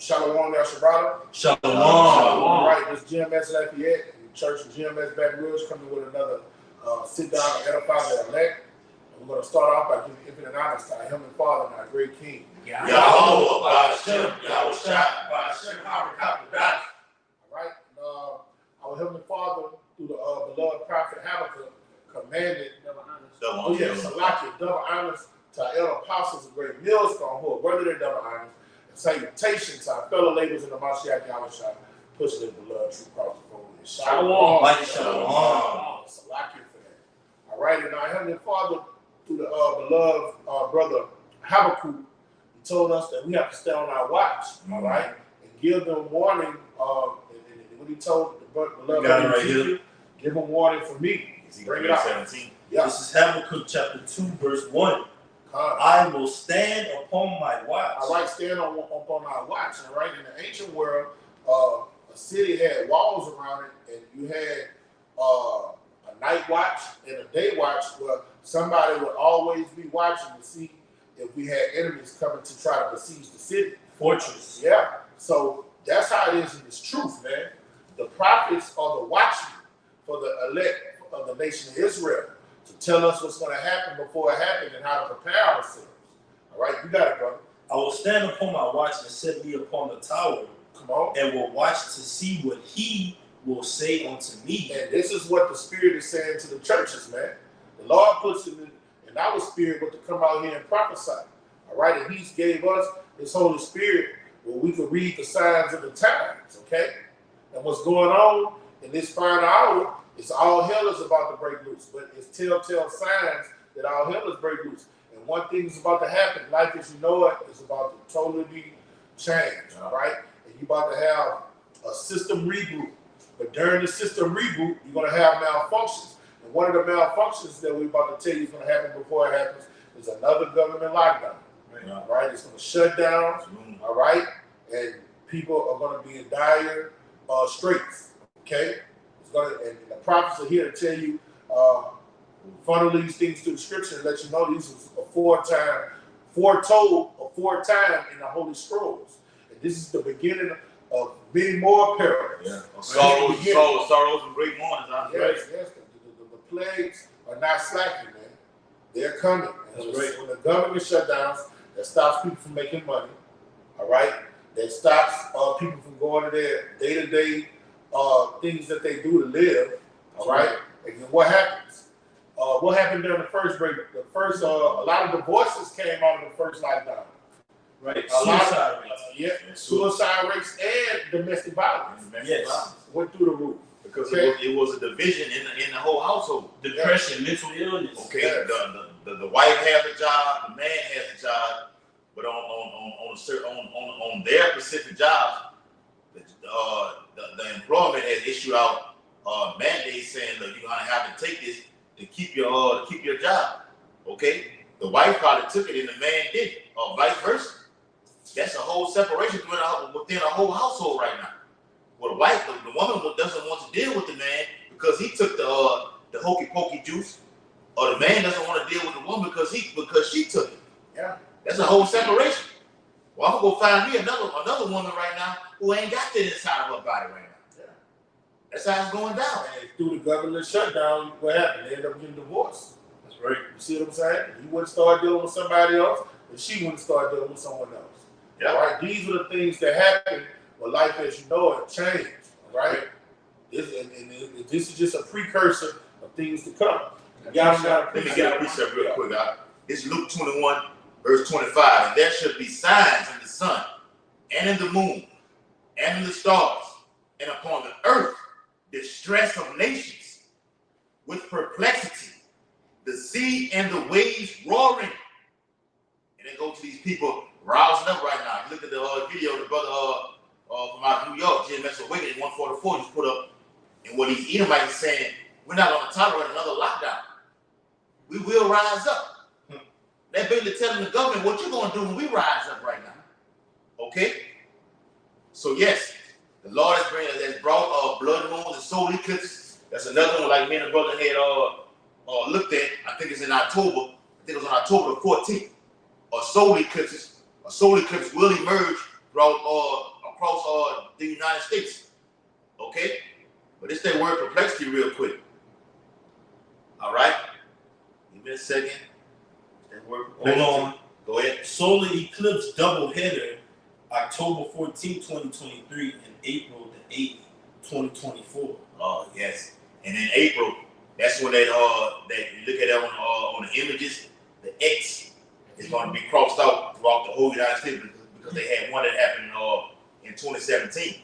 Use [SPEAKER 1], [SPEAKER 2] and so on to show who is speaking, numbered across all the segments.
[SPEAKER 1] Shalom, Yashabala.
[SPEAKER 2] Shalom.
[SPEAKER 1] All right, this GMS Lafayette, the Church of GMS Baton Rouge, coming with another sit down and edify the elect. We're going to start off by giving infinite honors to our Heavenly Father and our great King.
[SPEAKER 2] Yahweh, Ba'ashem, Yahweh Shah, Ba'ashem, Harakapadash.
[SPEAKER 1] All right, our Heavenly Father, through the beloved prophet Habakkuk, commanded double honors to our elder apostles of great millstone who are worthy their double honors. Salutations to our fellow laborers in the Mashiach Yahweh Shah, pushing the beloved true cross before you.
[SPEAKER 2] Shalom.
[SPEAKER 1] Shalom. Salaki for that. All right, and our Heavenly Father, through the beloved brother Habakkuk, he told us that we have to stay on our watch, all right, and give them warning. And what he told the beloved Ezekiel, give them warning for me. Bring it out.
[SPEAKER 2] 17. Yeah. This is Habakkuk chapter 2, verse 1. I will stand upon my watch.
[SPEAKER 1] All right, stand upon our watch. All right, in the ancient world, a city had walls around it, and you had a night watch and a day watch where somebody would always be watching to see if we had enemies coming to try to besiege the city.
[SPEAKER 2] Fortress.
[SPEAKER 1] Yeah. So that's how it is in this truth, man. The prophets are the watchmen for the elect of the nation of Israel, to tell us what's going to happen before it happens and how to prepare ourselves. All right, you got it, brother.
[SPEAKER 2] I will stand upon my watch and set me upon the tower.
[SPEAKER 1] Come on.
[SPEAKER 2] And will watch to see what he will say unto me.
[SPEAKER 1] And this is what the Spirit is saying to the churches, man. The Lord puts it in our spirit what to come out here and prophesy. All right, and He gave us His Holy Spirit where we can read the signs of the times, okay? And what's going on in this final hour, it's all hell is about to break loose, but it's telltale signs that all hell is break loose. And one thing is about to happen, life as you know it is about to totally change, all right? And you're about to have a system reboot. But during the system reboot, you're going to have malfunctions. And one of the malfunctions that we're about to tell you is going to happen before it happens is another government lockdown, all right? It's going to shut down, all right? And people are going to be in dire straits, okay? And the prophets are here to tell you, funnel these things to the scripture and let you know these was foretold in the Holy Scrolls. And this is the beginning of many more perils.
[SPEAKER 3] Yeah. Sorrows and great mournings.
[SPEAKER 1] Yes. The plagues are not slacking, man. They're coming. And when the government shutdowns, that stops people from making money. All right? That stops people from going to their day-to-day things that they do to live, all right? And then what happens? What happened during the first break? The first, a lot of divorces came out of the first lockdown.
[SPEAKER 2] Right.
[SPEAKER 1] Suicide rates. Suicide rates and domestic violence. Went through the roof.
[SPEAKER 3] Because it was a division in the whole household.
[SPEAKER 2] Depression, mental illness.
[SPEAKER 3] Okay, the wife has a job, the man has a job, but on their specific jobs, the employment has issued out mandates saying that you're gonna have to take this to keep your job. Okay, the wife probably took it and the man didn't, or vice versa. That's a whole separation within a whole household right now. Well, the woman doesn't want to deal with the man because he took the hokey pokey juice, or the man doesn't want to deal with the woman because she took it.
[SPEAKER 1] Yeah,
[SPEAKER 3] that's a whole separation. Well, I'm gonna go find me another woman right now who ain't got that inside of her body right now. Yeah. That's how it's going down.
[SPEAKER 1] And through the government shutdown, what happened? They ended up getting divorced.
[SPEAKER 2] That's right.
[SPEAKER 1] You see what I'm saying? He wouldn't start dealing with somebody else, and she wouldn't start dealing with someone else. Yeah. All right. These are the things that happen when life as you know it changed. All right. This is just a precursor of things to come.
[SPEAKER 3] Let me get a precept real quick. It's Luke 21. Verse 25, and there should be signs in the sun, and in the moon, and in the stars, and upon the earth, distress of nations, with perplexity, the sea and the waves roaring. And then go to these people rousing up right now. You look at the video the brother from out of New York, GMS Awakening 144, just put up, and what he's Edomite is saying, we're not going to tolerate another lockdown. We will rise up. They're basically telling the government what you're going to do when we rise up right now. Okay? So, yes, the Lord has brought blood moons and solar eclipses. That's another one like me and the brother had looked at. I think it's in October. I think it was on October the 14th. A solar eclipse will emerge throughout across the United States. Okay? But it's that word perplexity real quick. All right? Give me a second. That word perplexity.
[SPEAKER 2] Hold on.
[SPEAKER 3] Go ahead.
[SPEAKER 2] Solar eclipse doubleheader, October 14, 2023 and April the 8th, 2024.
[SPEAKER 3] Oh, yes. And in April, that's when that you look at that on the images, the X is going to be crossed out throughout the whole United States because they had one that happened in 2017.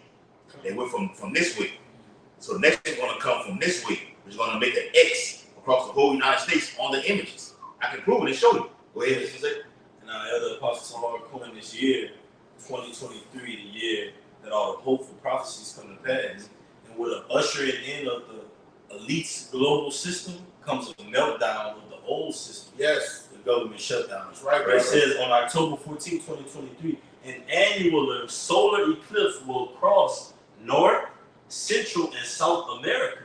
[SPEAKER 3] They went from this way. So next is going to come from this way, which is going to make an X across the whole United States on the images. I can prove it and show you. Go ahead, Mr. Zay.
[SPEAKER 2] And now the other apostles are coined this year, 2023, the year that all the hopeful prophecies come to pass. And with an ushering in of the elite's global system comes a meltdown of the old system.
[SPEAKER 1] Yes.
[SPEAKER 2] The government shutdown.
[SPEAKER 1] That's right,
[SPEAKER 2] It says on October 14, 2023, an annular solar eclipse will cross North, Central, and South America,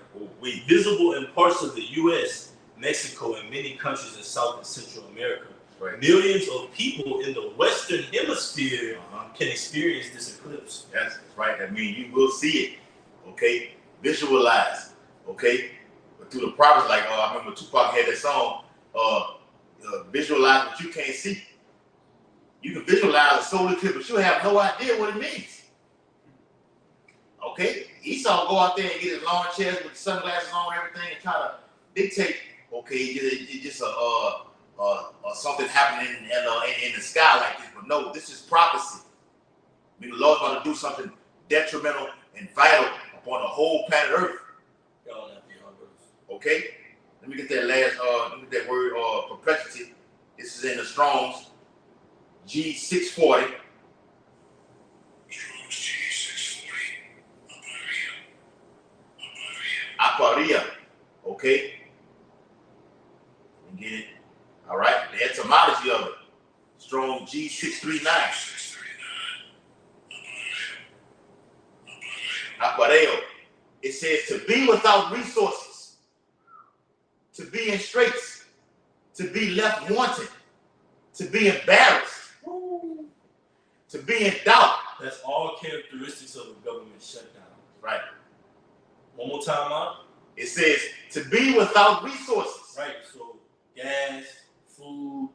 [SPEAKER 2] visible in parts of the U.S., Mexico, and many countries in South and Central America.
[SPEAKER 3] Right.
[SPEAKER 2] Millions of people in the Western Hemisphere can experience this eclipse.
[SPEAKER 3] That's right. That means you will see it. Okay? Visualize. Okay? But through the prophets, like I remember Tupac had that song, visualize what you can't see. You can visualize a solar eclipse, but you have no idea what it means. Okay? Esau go out there and get his lawn chairs with sunglasses on and everything and try to dictate, okay, it's just something happening in the sky like this. But no, this is prophecy. I mean, the Lord's about to do something detrimental and vital upon the whole planet Earth. Okay? Let me get that let me get that word perplexity. This is in the Strong's G640. Aparia. Okay? Get it? All right? The etymology of it. Strong G639. Apareo. It says to be without resources, to be in straits, to be left wanting, to be embarrassed, to be in doubt.
[SPEAKER 2] That's all characteristics of a government shutdown.
[SPEAKER 3] Right.
[SPEAKER 2] One more time out.
[SPEAKER 3] It says to be without resources.
[SPEAKER 2] Right. So gas, food,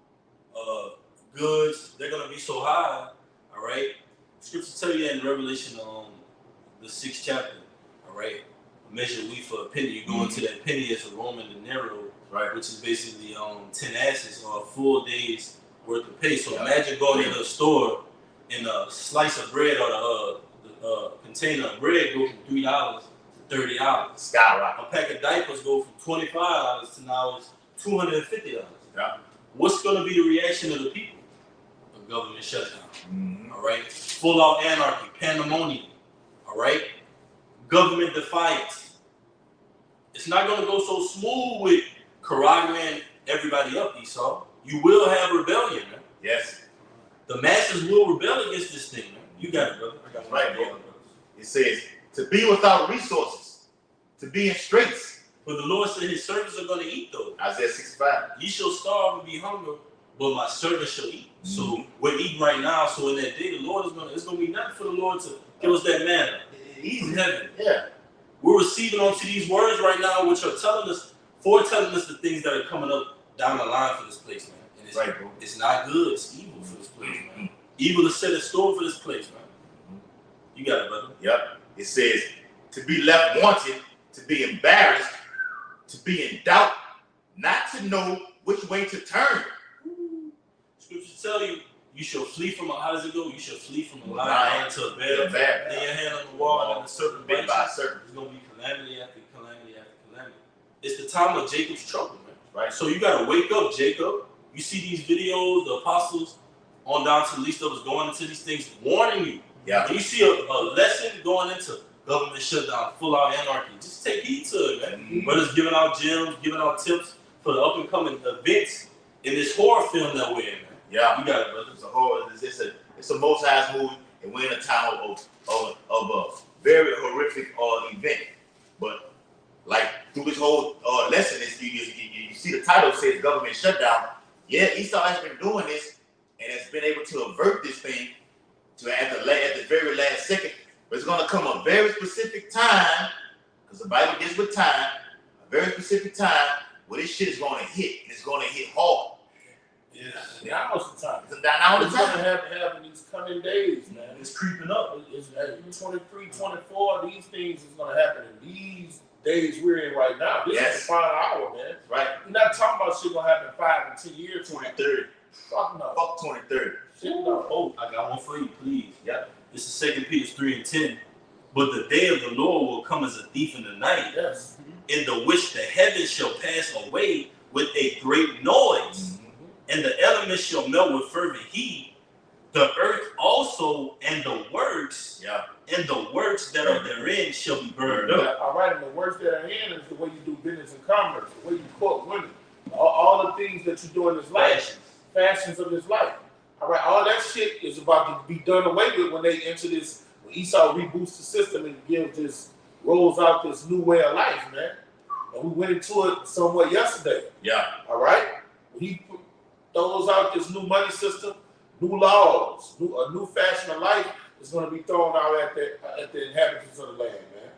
[SPEAKER 2] goods, they're gonna be so high. All right. Scripture tell you that in Revelation, the 6th chapter. All right. A measure wheat for a penny. You go into that penny as a Roman denaro,
[SPEAKER 3] Right.
[SPEAKER 2] which is basically 10 asses or a full day's worth of pay. So imagine going into a store and a slice of bread or the container of bread go from $3 to $30.
[SPEAKER 3] Skyrocket.
[SPEAKER 2] A pack of diapers go from $25 to now it's $250.
[SPEAKER 3] Yeah.
[SPEAKER 2] What's going to be the reaction of the people? A government shutdown.
[SPEAKER 3] Mm-hmm.
[SPEAKER 2] All right. Full out anarchy, pandemonium. All right. Government defiance. It's not going to go so smooth with corralling everybody up, Esau. You will have rebellion, man.
[SPEAKER 3] Yes.
[SPEAKER 2] The masses will rebel against this thing, man. You got it, brother. I got
[SPEAKER 3] Right, bro. It says to be without resources, to be in straits.
[SPEAKER 2] But the Lord said his servants are going to eat, though.
[SPEAKER 3] Isaiah 65.
[SPEAKER 2] Ye shall starve and be hungry, but my servants shall eat.
[SPEAKER 3] Mm-hmm.
[SPEAKER 2] So we're eating right now. So in that day, the Lord it's going to be nothing for the Lord to give us that manna. He's in heaven.
[SPEAKER 3] Yeah.
[SPEAKER 2] We're receiving onto these words right now, which are foretelling us the things that are coming up down the line for this place, man. And it's,
[SPEAKER 3] Right, bro.
[SPEAKER 2] It's not good. It's evil for this place, man. Evil is set in store for this place, man. You got it, brother.
[SPEAKER 3] Yep. It says to be left wanting, to be embarrassed, to be in doubt, not to know which way to turn.
[SPEAKER 2] Scriptures tell you, you shall flee from how does it go? You shall flee from a lion to a bear. Lay your hand on the wall and the serpent
[SPEAKER 3] Bit
[SPEAKER 2] bites
[SPEAKER 3] by
[SPEAKER 2] you.
[SPEAKER 3] serpent.
[SPEAKER 2] It's gonna be calamity after calamity after calamity. It's the time of Jacob's trouble, man.
[SPEAKER 3] Right.
[SPEAKER 2] So you gotta wake up, Jacob. You see these videos, the apostles on down to the least of us going into these things, warning you.
[SPEAKER 3] Yeah.
[SPEAKER 2] And you see a lesson going into government shutdown, full out anarchy. Just take heed to it, man.
[SPEAKER 3] Mm-hmm.
[SPEAKER 2] Brothers giving out gems, giving out tips for the up and coming events in this horror film that we're in, man.
[SPEAKER 3] Yeah.
[SPEAKER 2] You got it, brother.
[SPEAKER 3] It's a horror. It's a Most High's movie, and we're in a time of a very horrific event. But like through this whole lesson, you see the title says government shutdown. Yeah, Esau has been doing this and has been able to avert this thing to at the very last second very specific time, because the Bible deals with time, a very specific time where this shit is going to hit, and it's going to hit hard.
[SPEAKER 1] Now is the time.
[SPEAKER 3] Now
[SPEAKER 1] It's going to happen in these coming days, man.
[SPEAKER 2] It's creeping up.
[SPEAKER 1] It's 23, 24, these things is going to happen in these days we're in right now. This is the final hour, man.
[SPEAKER 3] Right.
[SPEAKER 1] You're not talking about shit going to happen 5 and 10 years.
[SPEAKER 3] 2030.
[SPEAKER 1] Fuck no.
[SPEAKER 3] Fuck 2030.
[SPEAKER 1] Shit no.
[SPEAKER 2] Oh, I got one for you, please. Yeah. This is 2 Peter 3:10. But the day of the Lord will come as a thief in the night,
[SPEAKER 1] Yes.
[SPEAKER 2] in the which the heavens shall pass away with a great noise, and the elements shall melt with fervent heat. The earth also and the works, and the works that are therein shall be burned up.
[SPEAKER 1] All right, and the works that are in is the way you do business and commerce, the way you court women, all the things that you do in this life, fashions of this life. All right, all that shit is about to be done away with when they enter this. When Esau reboots the system and rolls out this new way of life, man. And we went into it somewhat yesterday.
[SPEAKER 3] Yeah.
[SPEAKER 1] All right, he throws out this new money system, new laws, a new fashion of life is going to be thrown out at the inhabitants of the land, man.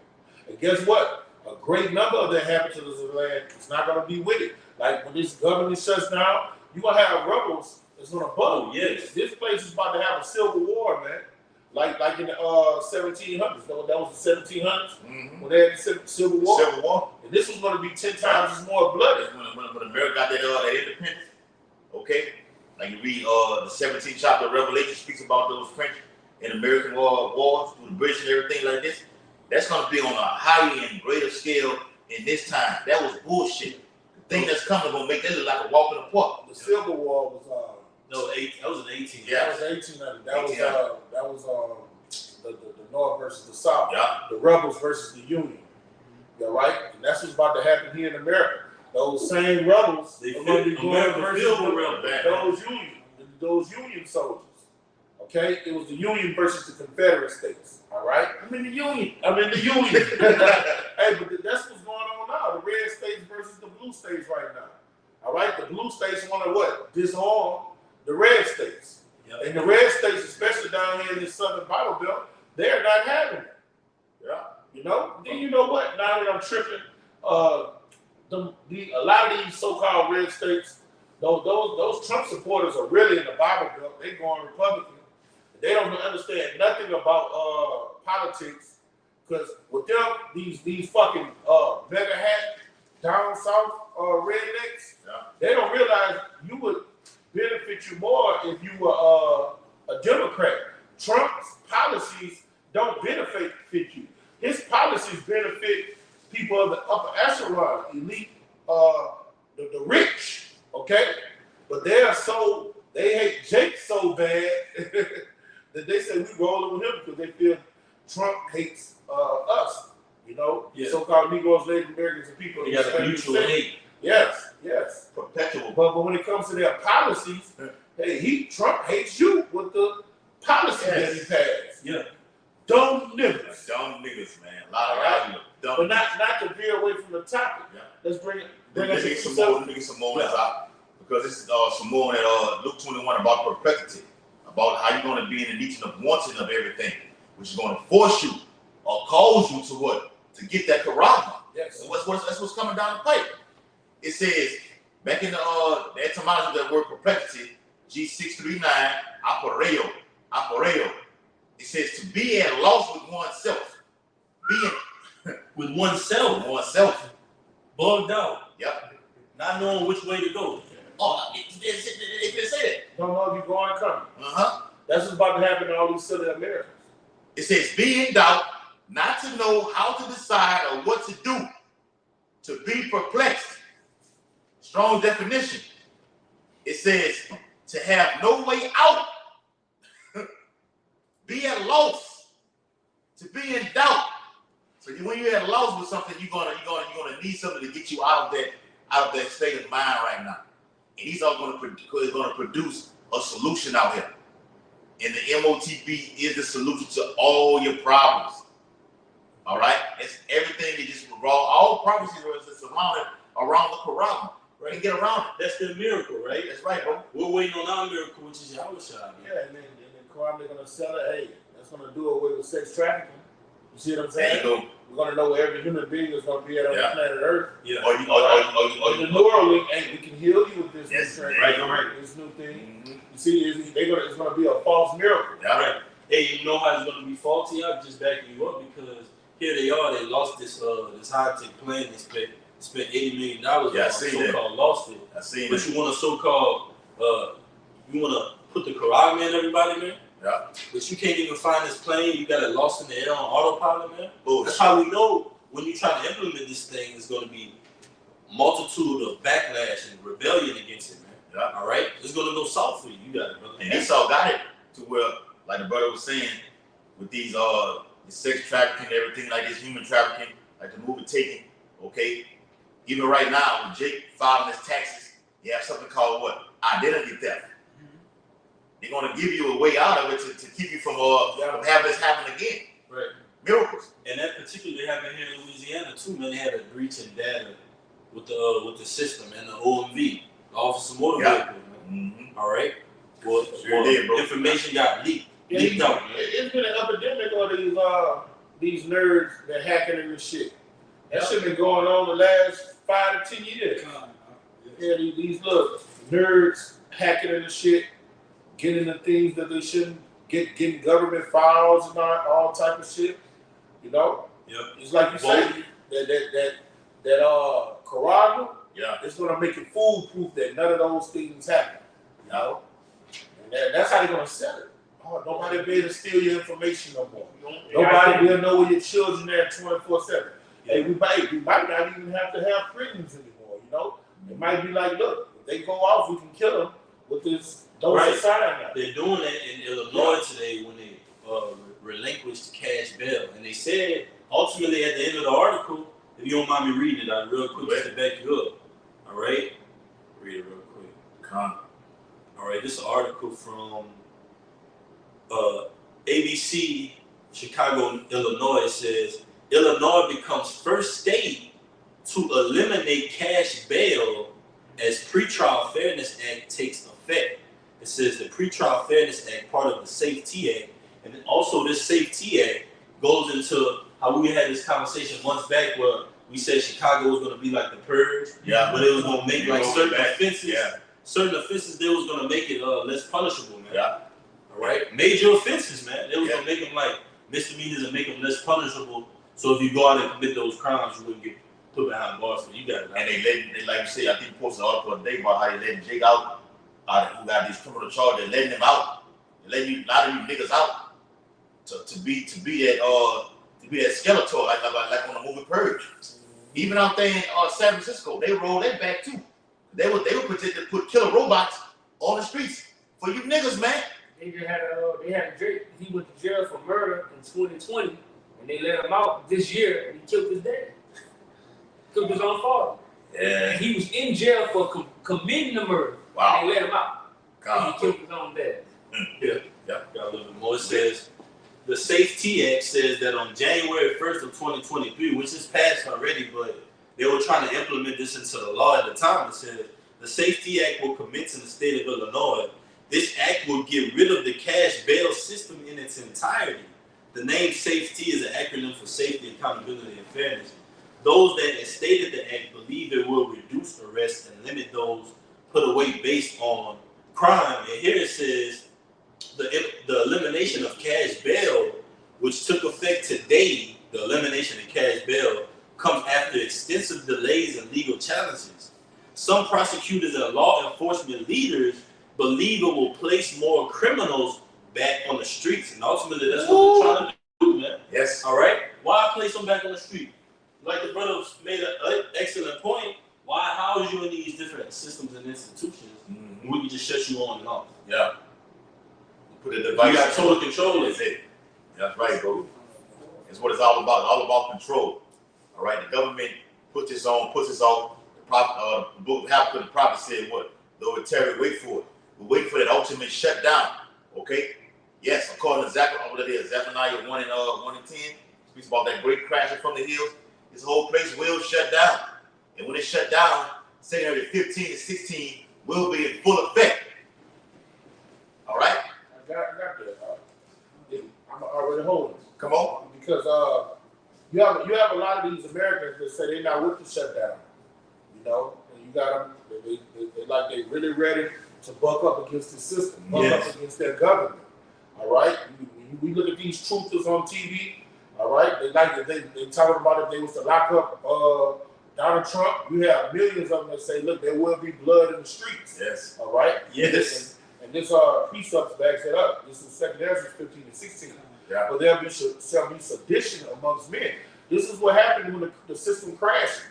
[SPEAKER 1] And guess what? A great number of the inhabitants of the land is not going to be with it. Like when this government shuts down, you're going to have rebels that's going to bubble.
[SPEAKER 2] Oh, yes.
[SPEAKER 1] This place is about to have a civil war, man. Like in the 1700s. That was the 1700s when they had the Civil War.
[SPEAKER 3] Civil War.
[SPEAKER 1] And this was going to be 10 times more bloody.
[SPEAKER 3] When America got that independence, okay? Like you read the 17th chapter of Revelation speaks about those French and American wars through the British and everything like this. That's going to be on a higher and greater scale in this time. That was bullshit. The thing that's coming going to make that look like a walk in the park.
[SPEAKER 1] The Civil War was
[SPEAKER 2] that was in 18.
[SPEAKER 1] Yeah, that was 1800. That was the North versus the South.
[SPEAKER 3] Yeah.
[SPEAKER 1] The rebels versus the Union. Yeah, right? And that's what's about to happen here in America. Those same rebels are going to be going versus those Union soldiers. Okay? It was the Union versus the Confederate States. All right?
[SPEAKER 3] I'm in the Union.
[SPEAKER 1] Hey, but that's what's going on now. The red states versus the blue states right now. All right? The blue states want to what? Disarm the red states.
[SPEAKER 2] Yep.
[SPEAKER 1] And the red states, especially down here in the southern Bible Belt, they're not having it.
[SPEAKER 3] Yeah.
[SPEAKER 1] You know? Then you know what? Now that I'm tripping, a lot of these so-called red states, those Trump supporters are really in the Bible Belt. They going Republican. They don't understand nothing about politics, because with them, these fucking mega hat down south rednecks, they don't realize you would benefit you more if you were a Democrat. Trump's policies don't benefit you. His policies benefit people of the upper echelon, elite, the rich, okay? But they hate Jake so bad that they say we rolling with him because they feel Trump hates us, you know?
[SPEAKER 2] Yeah.
[SPEAKER 1] So-called Negroes, Native Americans, and people.
[SPEAKER 2] They got a mutual hate.
[SPEAKER 1] Yes.
[SPEAKER 3] Perpetual.
[SPEAKER 1] But when it comes to their policies, hey, Trump hates you with the policy that he passed.
[SPEAKER 2] Yeah.
[SPEAKER 1] Dumb niggas.
[SPEAKER 3] Dumb niggas, man. A lot of dumb.
[SPEAKER 1] But not to veer away from the topic.
[SPEAKER 3] Yeah.
[SPEAKER 1] Let's bring it.
[SPEAKER 3] Let me get some more. Because this is some more in Luke 21 about perplexity, about how you're going to be in the region of wanting of everything, which is going to force you or cause you to what? To get that charisma.
[SPEAKER 1] Yes.
[SPEAKER 3] So that's what's coming down the pipe. It says back in the etymology of that word perplexity, G639, aporeo. It says to be at loss with oneself. Being
[SPEAKER 2] with oneself. Bugged out.
[SPEAKER 3] Yep.
[SPEAKER 2] Not knowing which way to go.
[SPEAKER 3] Oh, it said.
[SPEAKER 1] Don't know if you're going or coming. That's what's about to happen to all these silly Americans.
[SPEAKER 3] It says be in doubt, not to know how to decide or what to do, to be perplexed. Strong definition. It says to have no way out, be at loss, to be in doubt. So when you're at loss with something, you're gonna need something to get you out of that state of mind right now. And these are going to produce a solution out here. And the MOTB is the solution to all your problems. All right, it's everything that just raw. All prophecies are surrounded around the Quran. Right, and get around it.
[SPEAKER 2] That's the miracle, right?
[SPEAKER 3] That's right, bro.
[SPEAKER 2] We're waiting on our miracle, which is Yahushua.
[SPEAKER 1] Yeah, and then Quran, they're gonna sell it. Hey, that's gonna do away with sex trafficking. You see what I'm
[SPEAKER 3] There
[SPEAKER 1] saying?
[SPEAKER 3] you go.
[SPEAKER 1] We're gonna know where every human being is gonna be at on the planet Earth.
[SPEAKER 2] Yeah.
[SPEAKER 3] Or
[SPEAKER 1] In the New World, we can heal you with this
[SPEAKER 3] Yes,
[SPEAKER 1] new
[SPEAKER 3] right,
[SPEAKER 1] this new thing. You see, it's gonna be a false miracle.
[SPEAKER 3] Yeah.
[SPEAKER 2] Right. Hey, you know how it's gonna be faulty? I'm just backing you up because here they are. They lost this high tech plane. They spent $80 million on.
[SPEAKER 3] Yeah, I see that.
[SPEAKER 2] So-called lost it.
[SPEAKER 3] I seen
[SPEAKER 2] But
[SPEAKER 3] it.
[SPEAKER 2] you want to so-called you want to put the Quran in everybody, man.
[SPEAKER 3] Yeah.
[SPEAKER 2] But you can't even find this plane. You got it lost in the air on autopilot, man.
[SPEAKER 3] Bullshit.
[SPEAKER 2] That's how we know when you try to implement this thing, it's going to be multitude of backlash and rebellion against it, man.
[SPEAKER 3] Yeah.
[SPEAKER 2] All right, it's going to go south for you. You got it, brother.
[SPEAKER 3] And Esau got it to where, like the brother was saying, with these the sex trafficking and everything like this, human trafficking, like the movie Taken, okay? Even right now, when Jake filing his taxes, you have something called what? Identity theft. They're gonna give you a way out of it to keep you from having this happen again.
[SPEAKER 2] Right.
[SPEAKER 3] Miracles.
[SPEAKER 2] And that particularly happened here in Louisiana too, man. They had a breach in data with the system and the OMV, the Office of Motor Vehicles, man. All right. Well,
[SPEAKER 3] did, bro.
[SPEAKER 2] Information got leaked out, man.
[SPEAKER 1] It's been an epidemic of these nerds that hacking in this shit. That shit been going on the last 5 to 10 years. Yeah, these little nerds hacking in the shit, getting the things that they shouldn't get, getting government files and all type of shit. You know?
[SPEAKER 2] Yep.
[SPEAKER 1] It's like you say, that Corona, it's gonna make it foolproof that none of those things happen. You know? And that's how they're gonna sell it. Oh, nobody will be able to steal your information no more. Nobody will know where your children are 24/7. Hey, we might not even have to have prisons anymore, you know? It might be like, look, if they go off, we can kill them with this dose sign.
[SPEAKER 2] They're doing that in Illinois today when they relinquished cash bail. And they said, ultimately at the end of the article, if you don't mind me reading it out real quick just to back you up. All right? Read it real quick. All right, this is an article from ABC, Chicago, Illinois. It says, Illinois becomes first state to eliminate cash bail as Pretrial Fairness Act takes effect. It says the Pretrial Fairness Act, part of the Safety Act, and then also this Safety Act goes into how we had this conversation months back where we said Chicago was going to be like the purge, but it was going to make like certain offenses. Certain offenses, they was going to make it less punishable, man. All right, major offenses, man. They was going to make them like misdemeanors and make them less punishable. So if you go out and commit those crimes, you wouldn't get put behind bars. So you got it.
[SPEAKER 3] And they like you say, I think you posted an article today about how they letting Jake out, who got these criminal charges, they're letting him out. They're letting a lot of you niggas out to be that Skeletor, like on the movie Purge. Even out there in San Francisco, they rolled that back too. They were projected to put killer robots on the streets for you niggas, man.
[SPEAKER 4] They just had Drake. He went to jail for murder in 2020, and they let him out this year, and he killed his dad. Killed his own father.
[SPEAKER 3] Yeah.
[SPEAKER 4] And he was in jail for committing the murder.
[SPEAKER 3] Wow.
[SPEAKER 4] And they let him out. And he killed his own dad.
[SPEAKER 2] Got a little bit more. It says the Safety Act says that on January 1st of 2023, which is passed already, but they were trying to implement this into the law at the time. It says the Safety Act will commence in the state of Illinois. This act will get rid of the cash bail system in its entirety. The name safety is an acronym for safety, accountability, and fairness. Those that instated the act believe it will reduce arrests and limit those put away based on crime. And here it says the elimination of cash bail, which took effect today, the elimination of cash bail comes after extensive delays and legal challenges. Some prosecutors and law enforcement leaders believe it will place more criminals back on the streets, and ultimately that's what they're trying to do, man.
[SPEAKER 3] Yes.
[SPEAKER 2] All right. Why place them back on the street? Like the brother made an excellent point. Why house you in these different systems and institutions? We can just shut you on and off.
[SPEAKER 3] Yeah. Put a device.
[SPEAKER 2] You got total control.
[SPEAKER 3] That's it. That's right, bro. It's what it's all about. It's all about control. All right. The government puts this off. The book of Habakkuk, the prophet said what? Though it tarry, wait for it. We wait for that ultimate shutdown. Okay? Yes, according to Zephaniah 1 and 10, speaks about that great crashing from the hills. This whole place will shut down. And when it shut down, 2 15 and 16 will be in full effect. All right?
[SPEAKER 1] I got that. I'm already holding.
[SPEAKER 3] Come on.
[SPEAKER 1] because you have a lot of these Americans that say they're not with the shutdown. You know, and you got them. They like they really ready to buck up against the system, buck up against their government. All right, we look at these truthers on TV. All right, they talking about if they was to lock up Donald Trump. You have millions of them that say, look, there will be blood in the streets.
[SPEAKER 3] Yes.
[SPEAKER 1] All right.
[SPEAKER 3] Yes.
[SPEAKER 1] And this precepts backs it up. This is 2 Ezra 15 and 16.
[SPEAKER 3] Yeah.
[SPEAKER 1] But there'll be sedition amongst men. This is what happened when the system crashed.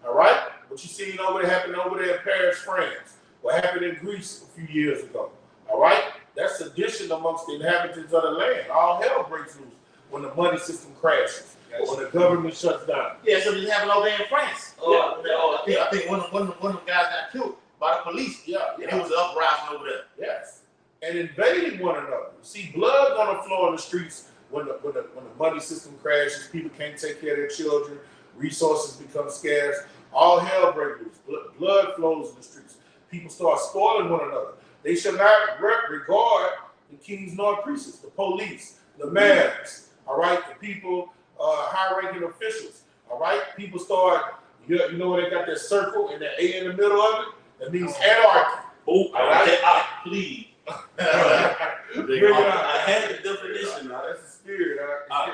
[SPEAKER 1] All right. What you seen happened over there in Paris, France. What happened in Greece a few years ago. All right. That's sedition amongst the inhabitants of the land. All hell breaks loose when the money system crashes, or when the government shuts down.
[SPEAKER 3] Yeah, so this happened over there in France. I think one of them guys got killed by the police.
[SPEAKER 1] Yeah.
[SPEAKER 3] And it was an uprising over there.
[SPEAKER 1] Yes. And invading one another. See, blood gonna flow in the streets when the money system crashes. People can't take care of their children. Resources become scarce. All hell breaks loose. Blood flows in the streets. People start spoiling one another. They shall not regard the kings nor priests, the police, the mayors, all right, the people, high-ranking officials, all right. People start, you know when they got that circle and that A in the middle of it? That means anarchy.
[SPEAKER 2] Oh,
[SPEAKER 1] all right.
[SPEAKER 2] Please.
[SPEAKER 1] Bring it out.
[SPEAKER 2] I had the definition.
[SPEAKER 1] That's the spirit.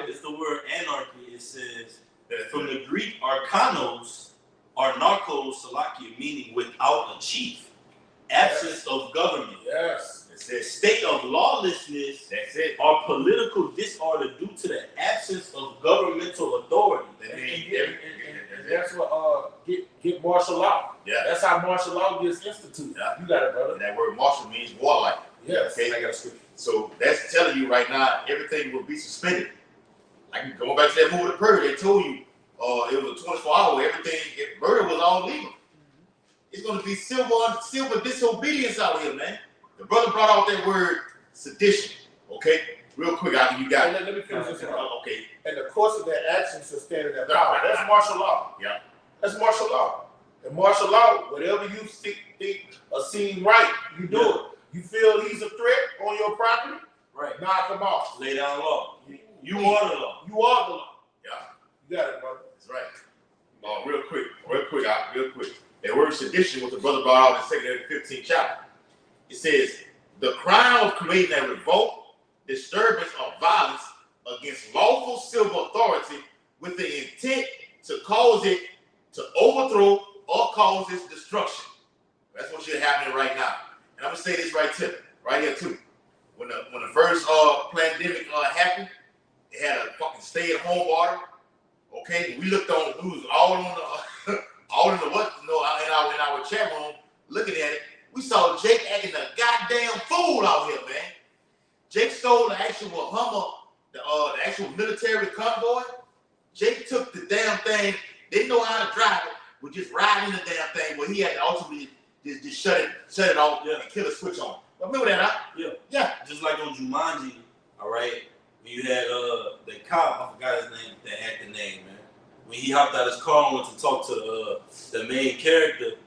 [SPEAKER 2] It's the word anarchy. It says from the Greek arkanos, or narcos, salakia, meaning without a chief, absence of government.
[SPEAKER 1] Yes.
[SPEAKER 2] State of lawlessness.
[SPEAKER 3] That's it.
[SPEAKER 2] Or political disorder due to the absence of governmental authority.
[SPEAKER 1] And that's what get martial law.
[SPEAKER 3] Yeah.
[SPEAKER 1] That's how martial law gets instituted.
[SPEAKER 3] Yeah.
[SPEAKER 1] You got it, brother.
[SPEAKER 3] And that word martial means warlike.
[SPEAKER 1] Yes.
[SPEAKER 3] Okay.
[SPEAKER 1] I got a scripture.
[SPEAKER 3] So that's telling you right now everything will be suspended. Like going back to that movie, The Purge, they told you it was a 24-hour. Everything, murder was all legal. It's going to be civil disobedience out here, man. The brother brought out that word sedition. Okay, real quick, you got it.
[SPEAKER 1] Let me finish this one.
[SPEAKER 3] Okay.
[SPEAKER 1] And the course of their actions sustain their power. That's martial law.
[SPEAKER 3] Yeah.
[SPEAKER 1] That's martial law. And martial law, whatever you think or seem right, you do it. You feel he's a threat on your property,
[SPEAKER 2] Right.
[SPEAKER 1] knock him off.
[SPEAKER 2] Lay down law. You are the law.
[SPEAKER 1] You are the law.
[SPEAKER 3] Yeah.
[SPEAKER 1] You got it, brother.
[SPEAKER 3] That's right. Real quick. That word sedition, what the brother brought out in 2 Ezra 15 chapter. It says, the crime of committing a revolt, disturbance, or violence against lawful civil authority with the intent to cause it to overthrow or cause its destruction. That's what's happening right now. And I'm gonna say this right here too. When the first pandemic happened, it had a fucking stay-at-home order. Okay, we looked on, we was all in our chat room looking at it. We saw Jake acting a goddamn fool out here, man. Jake stole the actual Hummer, the actual military convoy. Jake took the damn thing, didn't know how to drive it, was just riding the damn thing, but he had to ultimately just shut it off and kill a switch on. Remember that, huh?
[SPEAKER 2] Yeah.
[SPEAKER 3] Yeah.
[SPEAKER 2] Just like on Jumanji, all right, when you had the cop, I forgot his name, that acting name, man. When he hopped out his car and went to talk to the main character,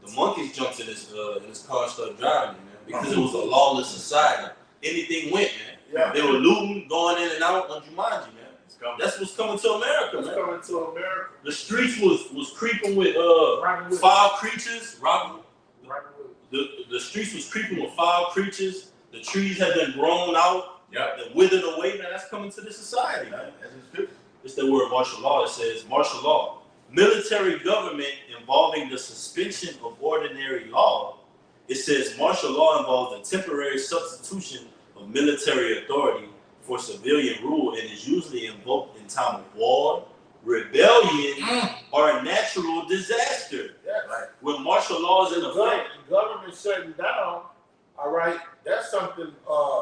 [SPEAKER 2] the monkeys jumped in his car and started driving, man, because it was a lawless society. Anything went, man.
[SPEAKER 1] Yeah.
[SPEAKER 2] They were looting, going in and out on Jumanji, man. That's what's coming to America, man.
[SPEAKER 1] Coming to America.
[SPEAKER 2] The streets was creeping with foul creatures. The streets was creeping with foul creatures. The trees have been grown out.
[SPEAKER 3] Yeah.
[SPEAKER 2] They're withered away, man. That's coming to the society, man. It's the word martial law. It says martial law. Military government involving the suspension of ordinary law. It says martial law involves the temporary substitution of military authority for civilian rule and is usually invoked in time of war, rebellion, or a natural disaster.
[SPEAKER 1] Yes.
[SPEAKER 3] Right.
[SPEAKER 2] When martial law is in effect,
[SPEAKER 1] The government shutting down, all right, that's something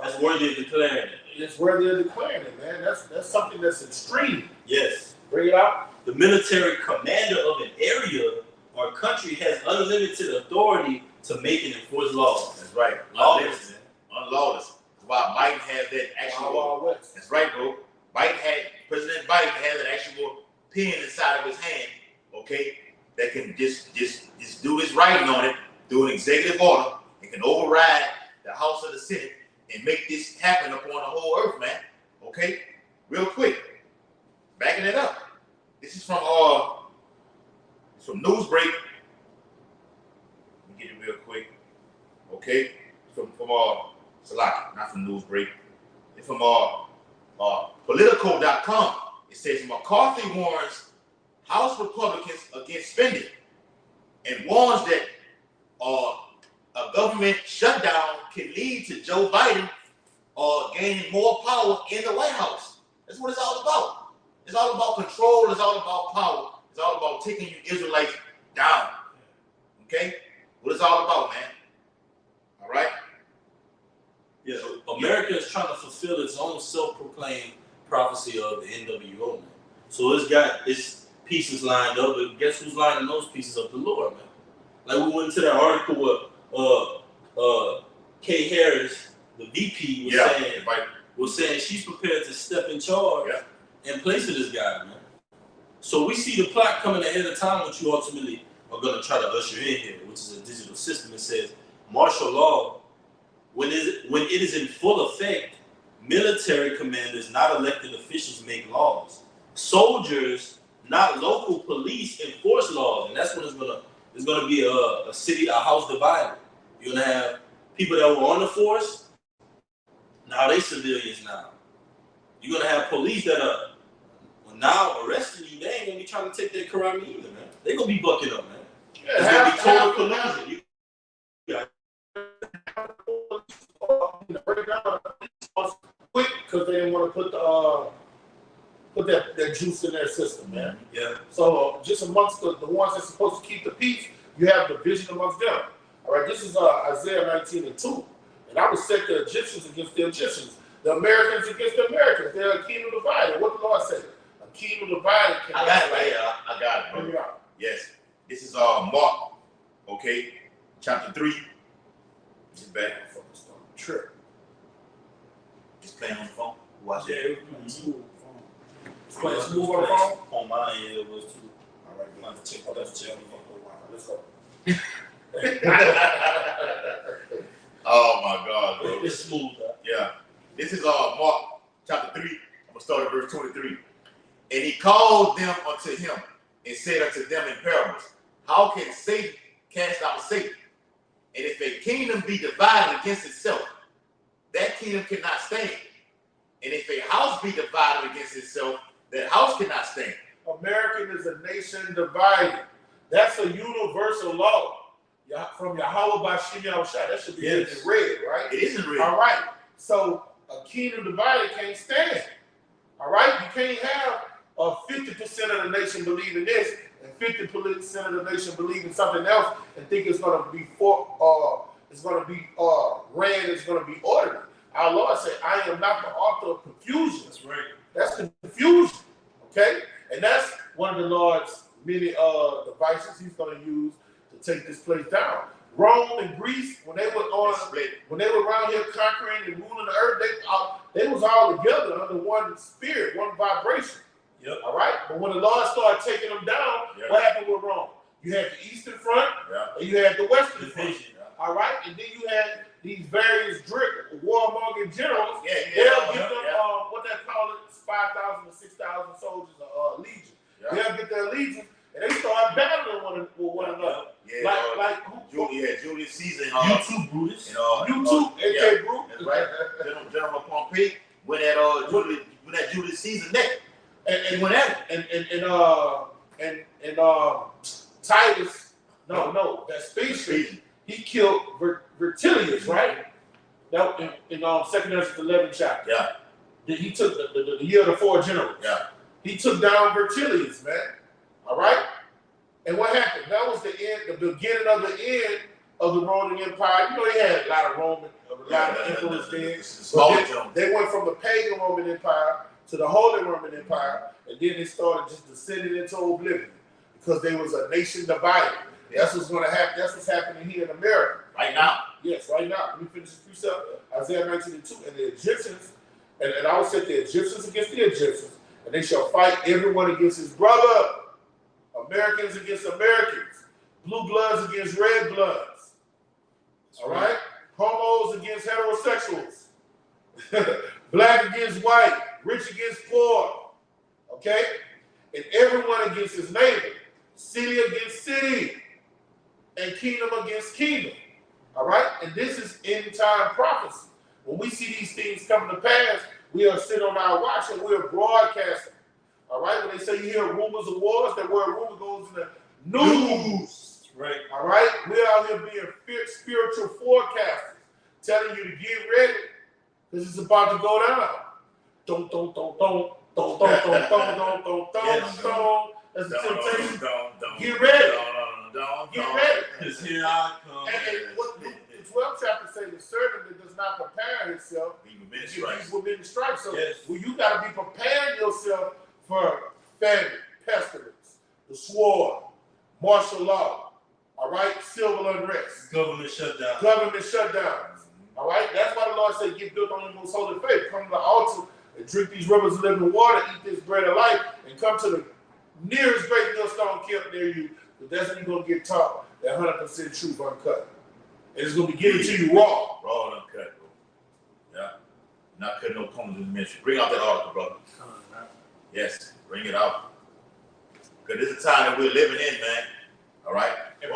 [SPEAKER 2] that's worthy of declaring it.
[SPEAKER 1] it's worthy of declaring it, man. That's something that's extreme.
[SPEAKER 2] Yes.
[SPEAKER 1] Bring it out.
[SPEAKER 2] The military commander of an area or country has unlimited authority to make and enforce laws.
[SPEAKER 3] That's right.
[SPEAKER 2] Lawless, man.
[SPEAKER 3] Unlawless. That's why Biden has that actual.
[SPEAKER 1] Wild West.
[SPEAKER 3] That's right, bro. President Biden has an actual pen inside of his hand, okay, that can just do his writing on it, do an executive order. It can override the House or the Senate and make this happen upon the whole earth, man. Okay? Real quick. Backing it up. This is from Newsbreak. Let me get it real quick. Okay, from Salaki, not from Newsbreak. It's from Politico.com. It says McCarthy warns House Republicans against spending and warns that a government shutdown can lead to Joe Biden gaining more power in the White House. That's what it's all about. It's all about control. It's all about power. It's all about taking you Israelites down. Okay? What it's all about, man. All right?
[SPEAKER 2] Yeah, America is trying to fulfill its own self-proclaimed prophecy of the NWO, man. So it's got its pieces lined up, but guess who's lining those pieces up? The Lord, man. Like we went into that article where Kay Harris, the VP, was saying she's prepared to step in charge in place of this guy, man. So we see the plot coming ahead of time, which you ultimately are going to try to usher in here, which is a digital system. It says martial law. When it is in full effect, military commanders, not elected officials, make laws. Soldiers, not local police, enforce laws, and that's when it's gonna be a house divided. You're gonna have people that were on the force, now they civilians now. You're gonna have police that are now arresting you. They ain't gonna be trying to take their karate either, man. They gonna be bucking up, man. It's gonna be total collusion.
[SPEAKER 1] Quick because they didn't want to put that juice in their system, man.
[SPEAKER 2] Yeah.
[SPEAKER 1] So just amongst the ones that's supposed to keep the peace, you have division amongst them. All right. This is Isaiah 19:2, and I will set the Egyptians against the Egyptians, the Americans against the Americans. They're a kingdom divided. What the Lord said? A kingdom divided.
[SPEAKER 3] I got it right here. I got it.
[SPEAKER 1] Bring it out.
[SPEAKER 3] Yes. This is Mark. Okay. Chapter 3. It's back.
[SPEAKER 1] Trip.
[SPEAKER 3] Just playing on the phone. Watch
[SPEAKER 4] Yeah,
[SPEAKER 3] it.
[SPEAKER 4] it was playing smooth.
[SPEAKER 1] Playing smooth on the phone?
[SPEAKER 2] On mine, yeah, it was too.
[SPEAKER 1] All right,
[SPEAKER 2] I'm have to check. Let's check.
[SPEAKER 1] let's go.
[SPEAKER 3] Oh my God, bro.
[SPEAKER 2] It's smooth, huh?
[SPEAKER 3] Yeah. This is Mark chapter 3. I'm gonna start at verse 23. And he called them unto him and said unto them in parables, how can Satan cast out Satan? And if a kingdom be divided against itself, that kingdom cannot stand. And if a house be divided against itself, that house cannot stand.
[SPEAKER 1] American is a nation divided. That's a universal law. From Yahweh by Shem Yahushua. That should be in red, right?
[SPEAKER 3] It isn't red.
[SPEAKER 1] All right. So a kingdom divided can't stand. All right? You can't have 50% of the nation believing this and 50% of the nation believing something else and think it's going to be ran, it's going to be orderly. Our Lord said, I am not the author of confusion.
[SPEAKER 2] That's right.
[SPEAKER 1] That's confusion. Okay? And that's one of the Lord's many devices he's going to use to take this place down. Rome and Greece, when they were around here conquering and ruling the earth, they was all together under one spirit, one vibration.
[SPEAKER 2] Yep.
[SPEAKER 1] All right? But when the Lord started taking them down, what happened with Rome? You had the eastern front and you had the western front. All right? And then you had these various warmongering generals. They'll get them, what they call it, 5,000 to 6,000 soldiers of legion. They'll get their legions and they start battling with one another.
[SPEAKER 3] Julius Caesar.
[SPEAKER 2] You too, Brutus.
[SPEAKER 1] You too, AK Brutus.
[SPEAKER 3] That's right. General Pompey went at Julius Caesar's neck. And went at it.
[SPEAKER 1] And Titus, Vespasian, he killed Vertilius, right? That in 2nd Ezra 11 chapter.
[SPEAKER 3] Yeah.
[SPEAKER 1] He took the year of the 4 generals.
[SPEAKER 3] Yeah.
[SPEAKER 1] He took down Vertilius, man. All right? And what happened? That was the beginning of the end of the Roman Empire. You know, they had a lot of emperors then. They went from the pagan Roman Empire to the Holy Roman Empire, and then they started just descending into oblivion because there was a nation divided. That's what's going to happen. That's what's happening here in America.
[SPEAKER 3] Right now.
[SPEAKER 1] Yes, right now. Let me finish this precept. Isaiah 19:2. And the Egyptians, and I will set the Egyptians against the Egyptians, and they shall fight everyone against his brother. Americans against Americans. Blue bloods against red bloods. All right? Homos against heterosexuals. Black against white. Rich against poor. Okay? And everyone against his neighbor, city against city, and kingdom against kingdom. All right? And this is end time prophecy. When we see these things come to pass, we are sitting on our watch and we are broadcasting. All right? When they say you hear rumors of wars, that word rumor goes in the news.
[SPEAKER 2] Right.
[SPEAKER 1] All right? We're out here being spiritual forecasters, telling you to get ready because it's about to go down. Don't. That's the temptation. Get ready. Get ready.
[SPEAKER 2] Because here I come.
[SPEAKER 1] And what the 12th chapter says, the servant that does not prepare himself, he will be stripes. So well, you got to be preparing yourself for famine, pestilence, the sword, martial law, all right, civil unrest,
[SPEAKER 2] government shutdown.
[SPEAKER 1] All right, that's why the Lord said, get built on your most holy faith. Come to the altar and drink these rivers of living water, eat this bread of life, and come to the nearest great millstone kept near you. But that's when you're going to get taught that 100% truth uncut. And it's going to be given to you raw.
[SPEAKER 3] Raw and uncut, bro. Yeah. Not cutting no corners in the ministry. Bring out that article, brother. Yes, bring it out. Because this is the time that we're living in, man. All right?
[SPEAKER 1] And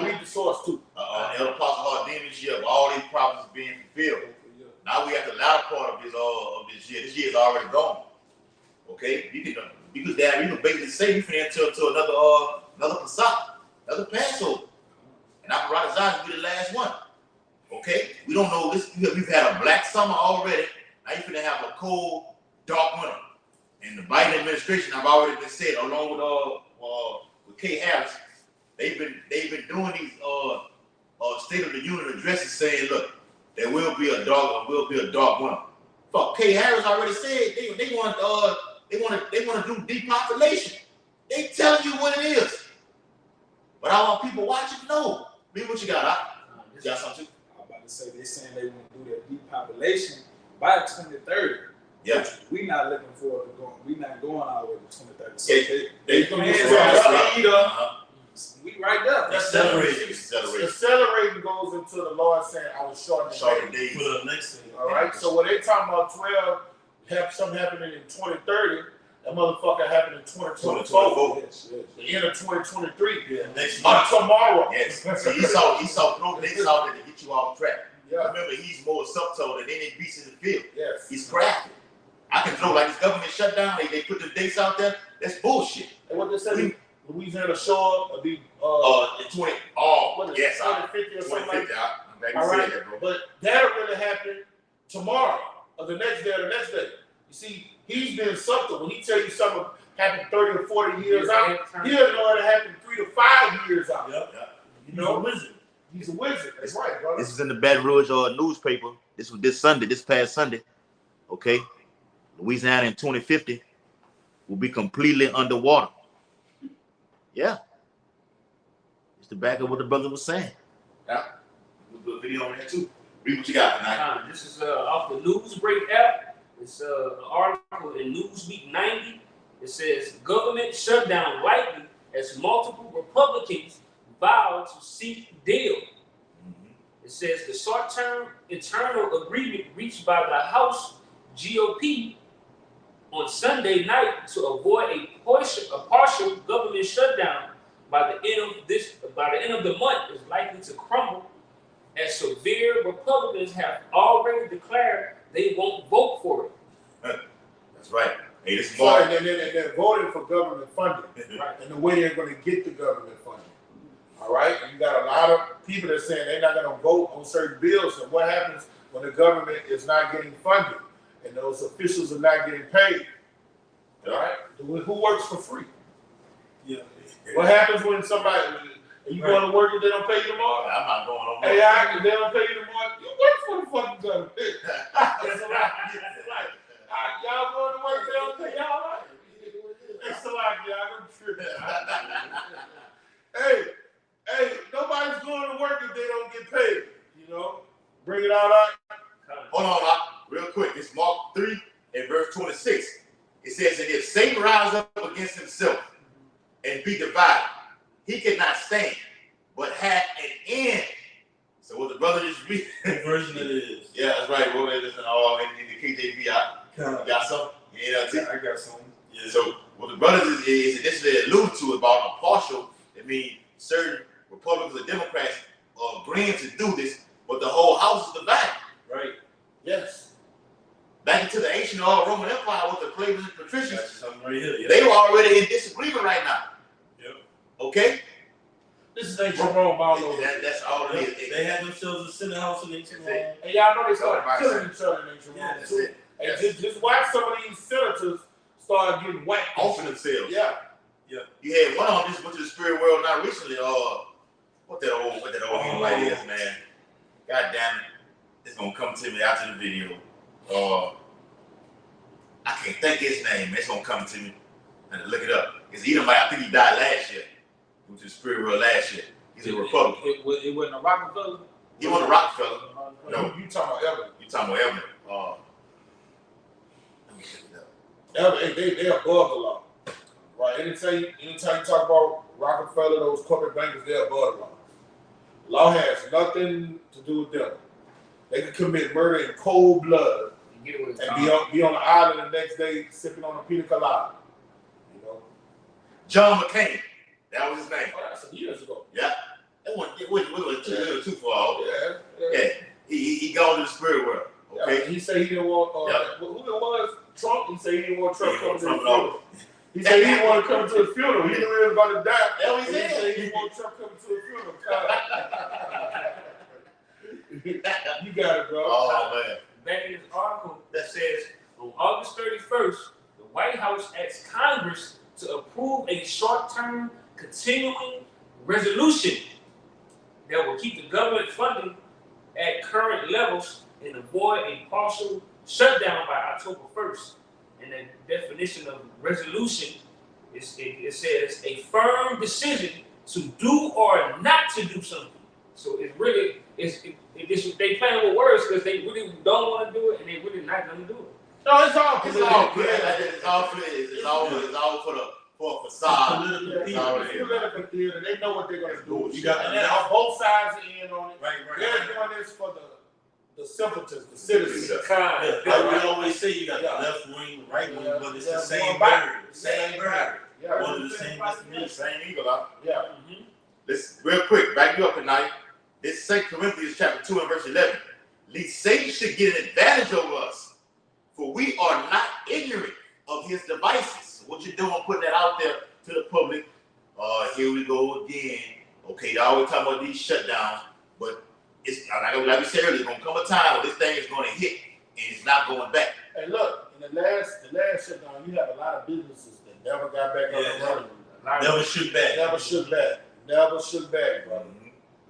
[SPEAKER 1] read the source, too.
[SPEAKER 3] Elder Apostle Hard this year of all these prophecies being fulfilled. Now we at the latter part of this year. This year is already gone. Okay? You can basically say you finna enter into another Pesach, another Passover. And Apparatus Zion will be the last one. Okay? We don't know this. We've had a black summer already. Now you're finna have a cold, dark winter. And the Biden administration, I've already been said, along with Kay Harris, they've been doing these State of the Union addresses saying, look, there will be a dark winter. Fuck, Kay Harris already said they want to do depopulation. They telling you what it is. But I want people watching to know. Me, what you got? You got something too?
[SPEAKER 5] I'm about to say they saying they want to do that depopulation by 2030.
[SPEAKER 3] Yeah.
[SPEAKER 5] We not looking forward to going. We not going all the way to 2030. So
[SPEAKER 3] they
[SPEAKER 5] speed up. We right there.
[SPEAKER 1] Accelerating goes into the Lord saying, I was shortening days.
[SPEAKER 2] For the next thing.
[SPEAKER 1] All right. So when they talking about 12, have something happening in 2030. That motherfucker happened in 2024.
[SPEAKER 5] Yes.
[SPEAKER 1] The end of 2023.
[SPEAKER 2] Yeah, next month.
[SPEAKER 1] Tomorrow.
[SPEAKER 3] Yes. So he saw they saw that to get you off track.
[SPEAKER 1] Yeah.
[SPEAKER 3] Remember, he's more subtle than any beast in the field.
[SPEAKER 1] Yes.
[SPEAKER 3] He's crafty. I can throw like this government shutdown. They put the dates out there. That's bullshit.
[SPEAKER 1] And what they say, Louisiana shore will be
[SPEAKER 3] in 20. Oh,
[SPEAKER 1] what is
[SPEAKER 3] yes,
[SPEAKER 1] 2050 or something like that.
[SPEAKER 3] I'm glad
[SPEAKER 1] All
[SPEAKER 3] you
[SPEAKER 1] right,
[SPEAKER 3] said that, bro.
[SPEAKER 1] but that'll really happen tomorrow or the next day or the next day. You see, he's been subtle. When he tell you something happened 30 or 40 years out, he'll know it happened 3 to 5 years out.
[SPEAKER 2] Yep.
[SPEAKER 1] You know, wizard. He's a wizard. That's right, brother.
[SPEAKER 3] This is in the Baton Rouge newspaper. This was this past Sunday. Okay, Louisiana in 2050 will be completely underwater. Yeah, it's the back of what the brother was saying. Yeah, we'll do a video on that too. Read what you got tonight.
[SPEAKER 4] This is off the Newsbreak app. It's an article in Newsweek 90. It says government shutdown likely as multiple Republicans vow to seek deal. It says the short-term internal agreement reached by the House GOP on Sunday night to avoid a partial government shutdown by the end of the month is likely to crumble, as severe Republicans have already declared they won't vote for it.
[SPEAKER 3] That's right. Hey, this is
[SPEAKER 1] and they're voting for government funding, right? And the way they're going to get the government funding. All right, and you got a lot of people that are saying they're not going to vote on certain bills. And what happens when the government is not getting funded and those officials are not getting paid? All right, who works for free?
[SPEAKER 2] Yeah.
[SPEAKER 1] What happens when somebody you going to work and they don't pay you tomorrow?
[SPEAKER 3] I'm not going on.
[SPEAKER 1] Hey, they don't pay you tomorrow. You work for the fucking government. It's like, y'all going to work, they don't pay y'all right. It's like, y'all tripping. Hey, nobody's going to work if they don't get paid. You know, bring it out.
[SPEAKER 3] Hold on, real quick. It's Mark 3 and verse 26. It says, and if Satan rise up against himself and be divided, he cannot stand, but have an end. So what the brother just read?
[SPEAKER 2] What version it is?
[SPEAKER 3] Yeah, that's right. Well, it's in the KJV. You got some? Yeah,
[SPEAKER 5] I got some.
[SPEAKER 3] Yeah. So What the brothers is initially alluded to about a partial. I mean, certain Republicans or Democrats are agreeing to do this, but the whole house is divided.
[SPEAKER 2] Right.
[SPEAKER 1] Yes.
[SPEAKER 3] Back into the ancient Roman Empire with the plebeians and patricians,
[SPEAKER 2] That's something right here. Yeah.
[SPEAKER 3] they were already in disagreement right now.
[SPEAKER 2] Yep.
[SPEAKER 3] Okay?
[SPEAKER 1] This is ancient Rome all over.
[SPEAKER 3] That's all it is.
[SPEAKER 2] They had themselves a Senate House in ancient Rome.
[SPEAKER 1] And y'all know they started killing each other in ancient
[SPEAKER 2] Yeah,
[SPEAKER 1] Rome
[SPEAKER 3] That's
[SPEAKER 1] too.
[SPEAKER 3] it.
[SPEAKER 1] And
[SPEAKER 3] Yes.
[SPEAKER 1] just watch some of these senators start getting whacked.
[SPEAKER 3] Offing themselves.
[SPEAKER 1] Yeah.
[SPEAKER 3] You had one of them just went to the spirit world not recently. What that old invite is, man. God damn it. It's gonna come to me after the video. I can't think his name. It's gonna come to me. I had to look it up. It's Edomite. I think he died last year. He went to the spirit world last year. He's a Republican.
[SPEAKER 5] It wasn't a Rockefeller.
[SPEAKER 3] He wasn't a Rockefeller. No.
[SPEAKER 1] You talking about Evan.
[SPEAKER 3] You talking about Evan. Let me check it out.
[SPEAKER 1] Evan, they above the law. Right. Anytime you talk about Rockefeller, those corporate bankers, they're above the law. Law has nothing to do with them. They can commit murder in cold blood
[SPEAKER 4] You get it with
[SPEAKER 1] and be on the island the next day sipping on a pina colada. You know?
[SPEAKER 3] John McCain. That was his name.
[SPEAKER 1] Oh, that's some years ago.
[SPEAKER 3] Yeah. That wasn't too far.
[SPEAKER 1] Yeah.
[SPEAKER 3] Yeah. He gone to the spirit world. Okay.
[SPEAKER 1] Yeah, he said he didn't want, who it was? Trump. He said he didn't want Trump coming to his funeral. He said he didn't want to come to his funeral. He knew he was about to die.
[SPEAKER 3] That was
[SPEAKER 1] He
[SPEAKER 3] it.
[SPEAKER 1] said he didn't want Trump coming to his funeral. You got it, bro.
[SPEAKER 3] Oh man.
[SPEAKER 4] back in this article that says on August 31st, the White House asks Congress to approve a short-term continuing resolution that will keep the government funding at current levels and avoid a partial shutdown by October 1st. And the definition of resolution is it says a firm decision to do or not to do something. So it's really they playing with words because they really don't want to do it and they really not going to do it.
[SPEAKER 1] No, it's all
[SPEAKER 3] It's
[SPEAKER 1] political.
[SPEAKER 3] all good. It's all for a facade.
[SPEAKER 2] Political
[SPEAKER 3] It's all
[SPEAKER 1] It's
[SPEAKER 3] there.
[SPEAKER 1] political theater. They know what they're going to do.
[SPEAKER 2] You got
[SPEAKER 1] And then on both sides are in on it.
[SPEAKER 2] Right.
[SPEAKER 1] They're doing this for the simpletons, the citizens, the
[SPEAKER 2] Yeah,
[SPEAKER 1] kind.
[SPEAKER 2] like we always say, you got the left wing, right wing, but it's the same bird. Same bird.
[SPEAKER 1] Yeah.
[SPEAKER 2] One of the same destination.
[SPEAKER 3] Same eagle out.
[SPEAKER 1] Yeah.
[SPEAKER 3] Let's real quick, back you up tonight. This 2 Corinthians chapter 2 and verse 11. Lest Satan should get an advantage over us, for we are not ignorant of his devices. What you're doing, putting that out there to the public. Here we go again. Okay, they always talking about these shutdowns, but it's like we said earlier, it's gonna come a time where this thing is gonna hit and it's not going back.
[SPEAKER 1] Hey, look, in the last shutdown, you have a lot of businesses that never got back on the running.
[SPEAKER 2] Never shoot back.
[SPEAKER 1] Never shook back, brother.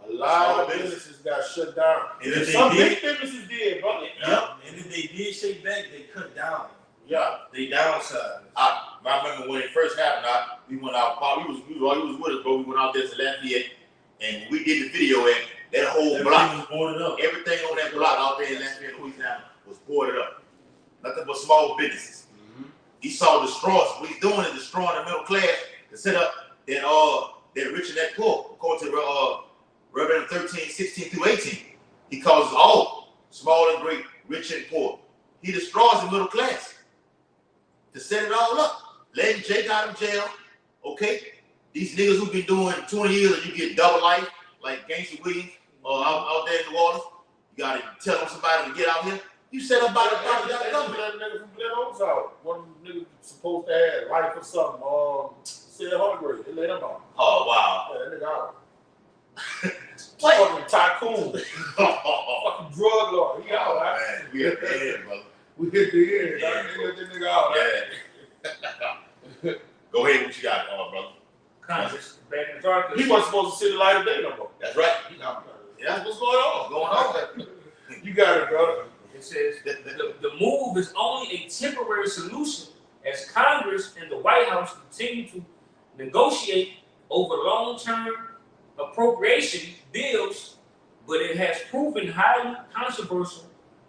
[SPEAKER 1] A lot of businesses got shut down.
[SPEAKER 2] And if
[SPEAKER 1] Some
[SPEAKER 2] they
[SPEAKER 1] big businesses did, brother.
[SPEAKER 2] Yep. And if they did shake back, they cut down.
[SPEAKER 1] Yeah.
[SPEAKER 2] They downsized.
[SPEAKER 3] I remember when it first happened. We went out. He was with us, bro. We went out there to Lafayette, and we did the video. And that whole
[SPEAKER 2] Everything
[SPEAKER 3] block,
[SPEAKER 2] was boarded up.
[SPEAKER 3] everything on that block out there in Lafayette, Louisiana, was boarded up. Nothing but small businesses. He saw destroy. What he's doing is destroying the middle class to set up that rich and that poor. According to Revelation 13, 16 through 18, he causes all, small and great, rich and poor. He destroys the middle class to set it all up. Letting Jake out of jail, okay? These niggas who've been doing 20 years and you get double life, like Gangsta Williams, out there in the waters. You gotta tell them somebody to get out here. You set up by the government.
[SPEAKER 1] That nigga from Glen Oaks out. One of them niggas supposed to have life or something. Said hungry. They let him out.
[SPEAKER 3] Oh, wow.
[SPEAKER 1] Yeah, that nigga out. Fucking tycoon. Fucking drug lord. He out, right?
[SPEAKER 3] Man, we at the end, brother.
[SPEAKER 1] We hit the end.
[SPEAKER 3] Yeah,
[SPEAKER 1] Right? They let that nigga out, right?
[SPEAKER 3] Yeah. Go ahead, what you got, brother?
[SPEAKER 4] Congress, back in the dark.
[SPEAKER 1] He wasn't supposed to see the light of day no more.
[SPEAKER 3] That's right.
[SPEAKER 1] He out.
[SPEAKER 3] Yeah.
[SPEAKER 1] What's going on?
[SPEAKER 3] What's going on?
[SPEAKER 1] You got it, brother.
[SPEAKER 4] It says the move is only a temporary solution as Congress and the White House continue to negotiate over long-term appropriation bills, but it has proven highly controversial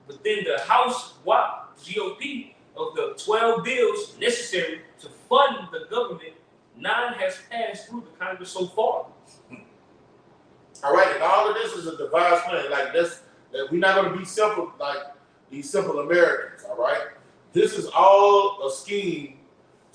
[SPEAKER 4] within the House GOP. Of the 12 bills necessary to fund the government, 9 has passed through the Congress so far.
[SPEAKER 1] All right, and all of this is a devised plan. Like this, that we're not going to be simple like these simple Americans. All right, this is all a scheme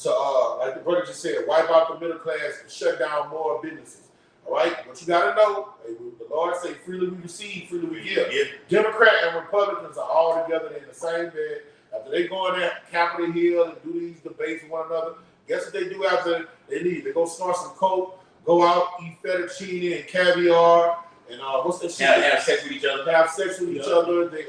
[SPEAKER 1] like the brother just said, wipe out the middle class and shut down more businesses. All right, what you got to know, the Lord say, freely we receive, freely we give.
[SPEAKER 3] Yeah.
[SPEAKER 1] Democrat and Republicans are all together in the same bed. After they go in there, Capitol Hill, and do these debates with one another, guess what they do after they leave? They go snort some coke, go out, eat fettuccine and caviar, and what's that shit?
[SPEAKER 3] Have sex with each other.
[SPEAKER 1] Have sex with each other. They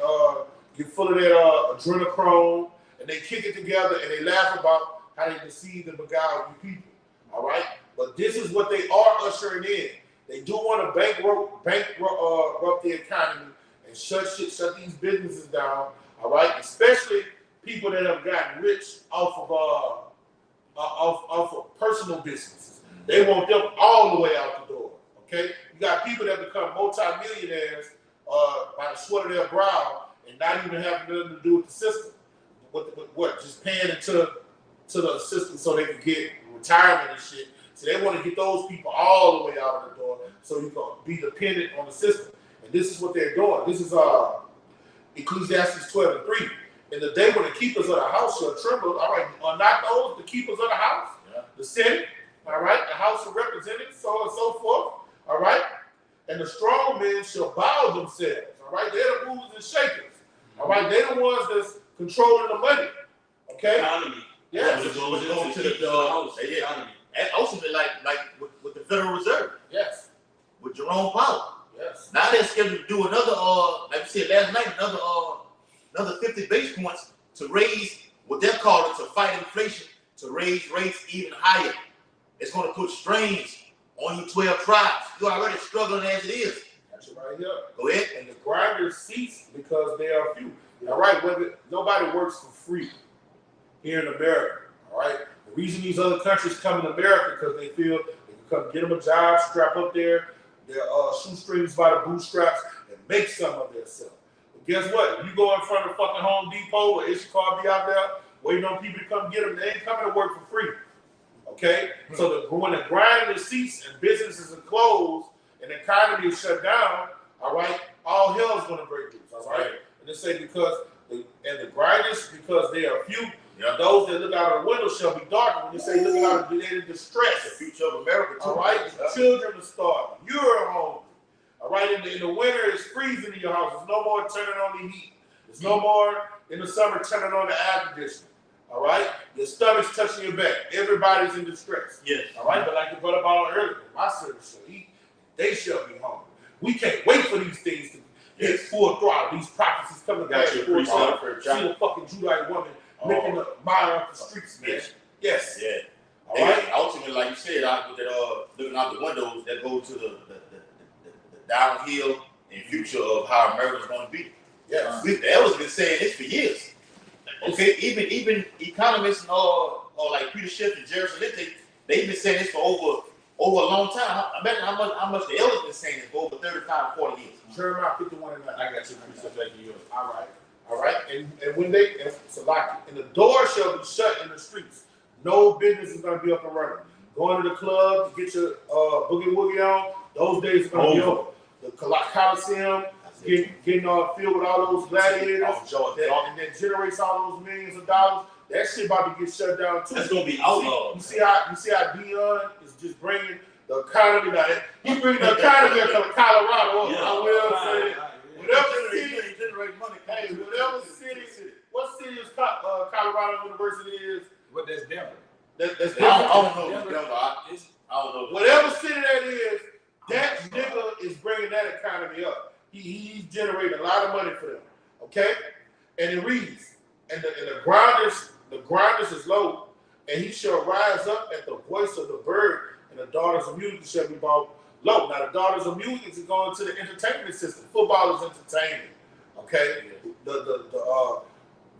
[SPEAKER 1] get full of that adrenochrome, and they kick it together, and they laugh about how they deceived and beguiled you people. All right? But this is what they are ushering in. They do want to bankrupt the economy and shut these businesses down. All right? Especially people that have gotten rich off of personal businesses. They want them all the way out the door. Okay? You got people that become multimillionaires by the sweat of their brow and not even having nothing to do with the system. What? Just paying into the system so they can get retirement and shit. So they want to get those people all the way out of the door so you can be dependent on the system. And this is what they're doing. This is Ecclesiastes 12:3. In the day when the keepers of the house shall tremble, all right, are not those the keepers of the house? Yeah. The Senate, all right, the House of Representatives, so on and so forth, all right? And the strong men shall bow themselves, all right? They're the movers and shakers, all right? They're the ones that's controlling the money, okay?
[SPEAKER 2] Economy.
[SPEAKER 1] Yes.
[SPEAKER 3] Which goes to the house. Economy. And ultimately, like with the Federal Reserve.
[SPEAKER 1] Yes.
[SPEAKER 3] With Jerome Powell.
[SPEAKER 1] Yes.
[SPEAKER 3] Now they're scheduled to do another, like you said last night, another 50 basis points to raise what they're calling to fight inflation, to raise rates even higher. It's going to put strains on you 12 tribes. You're already struggling as it is.
[SPEAKER 1] That's right here.
[SPEAKER 3] Go ahead.
[SPEAKER 1] And the grinders cease because they are few. All right, nobody works for free here in America. All right. The reason these other countries come in America because they feel they can come get them a job, strap up their shoestrings by the bootstraps, and make some of themselves. But guess what? If you go in front of fucking Home Depot or Ishikar be out there waiting on people to come get them, they ain't coming to work for free. Okay? So when the grinding cease and businesses are closed and the economy is shut down, all right, all hell's going to break loose. All right? And they say the grinders, because they are few, those that look out of the window shall be dark. When they say looking out, they're in distress.
[SPEAKER 3] The future of America, too.
[SPEAKER 1] All right? The children are starving. You're hungry. All right? In the winter, it's freezing in your house. There's no more turning on the heat. There's no more in the summer turning on the air conditioning. All right? Your stomach's touching your back. Everybody's in distress.
[SPEAKER 3] Yes.
[SPEAKER 1] All right? But like you brought up on earlier, my servants shall eat. They shall be hungry. We can't wait for these things to get full throttle. These prophecies coming back. See the fucking Judite woman making a mile off the streets, man. Yes.
[SPEAKER 3] Yeah.
[SPEAKER 1] All right.
[SPEAKER 3] Ultimately, like you said, looking out the windows that go to the downhill and future of how America's going to be.
[SPEAKER 1] Yes.
[SPEAKER 3] The elders been saying this for years. Okay, even economists or like Peter Schiff and Jerry Salente, they've been saying this for over a long time. Imagine how much the elders been saying this for over 35, 40 years.
[SPEAKER 1] Jeremiah 51:9.
[SPEAKER 5] I got you. Thank you.
[SPEAKER 1] All right. And when the door shall be shut in the streets. No business is going to be up and running. Going to the club to get your boogie woogie on, those days are going to be over. The Coliseum, getting filled with all those gladiators, and that generates all those millions of dollars. That shit about to get shut down too.
[SPEAKER 2] That's gonna be outlawed.
[SPEAKER 1] You see how Dion is just bringing the economy down. He bringing the economy to Colorado up. I will say, whatever city, what city is Colorado University is?
[SPEAKER 5] What that's Denver.
[SPEAKER 1] That's
[SPEAKER 3] I don't know. I don't know.
[SPEAKER 1] Whatever city that is, that nigga is bringing that economy up. He's generating a lot of money for them. Okay? And it reads, and the grinders is low, and he shall rise up at the voice of the bird, and the daughters of music shall be brought low. Now the daughters of music is going to the entertainment system. Football is entertainment. Okay? The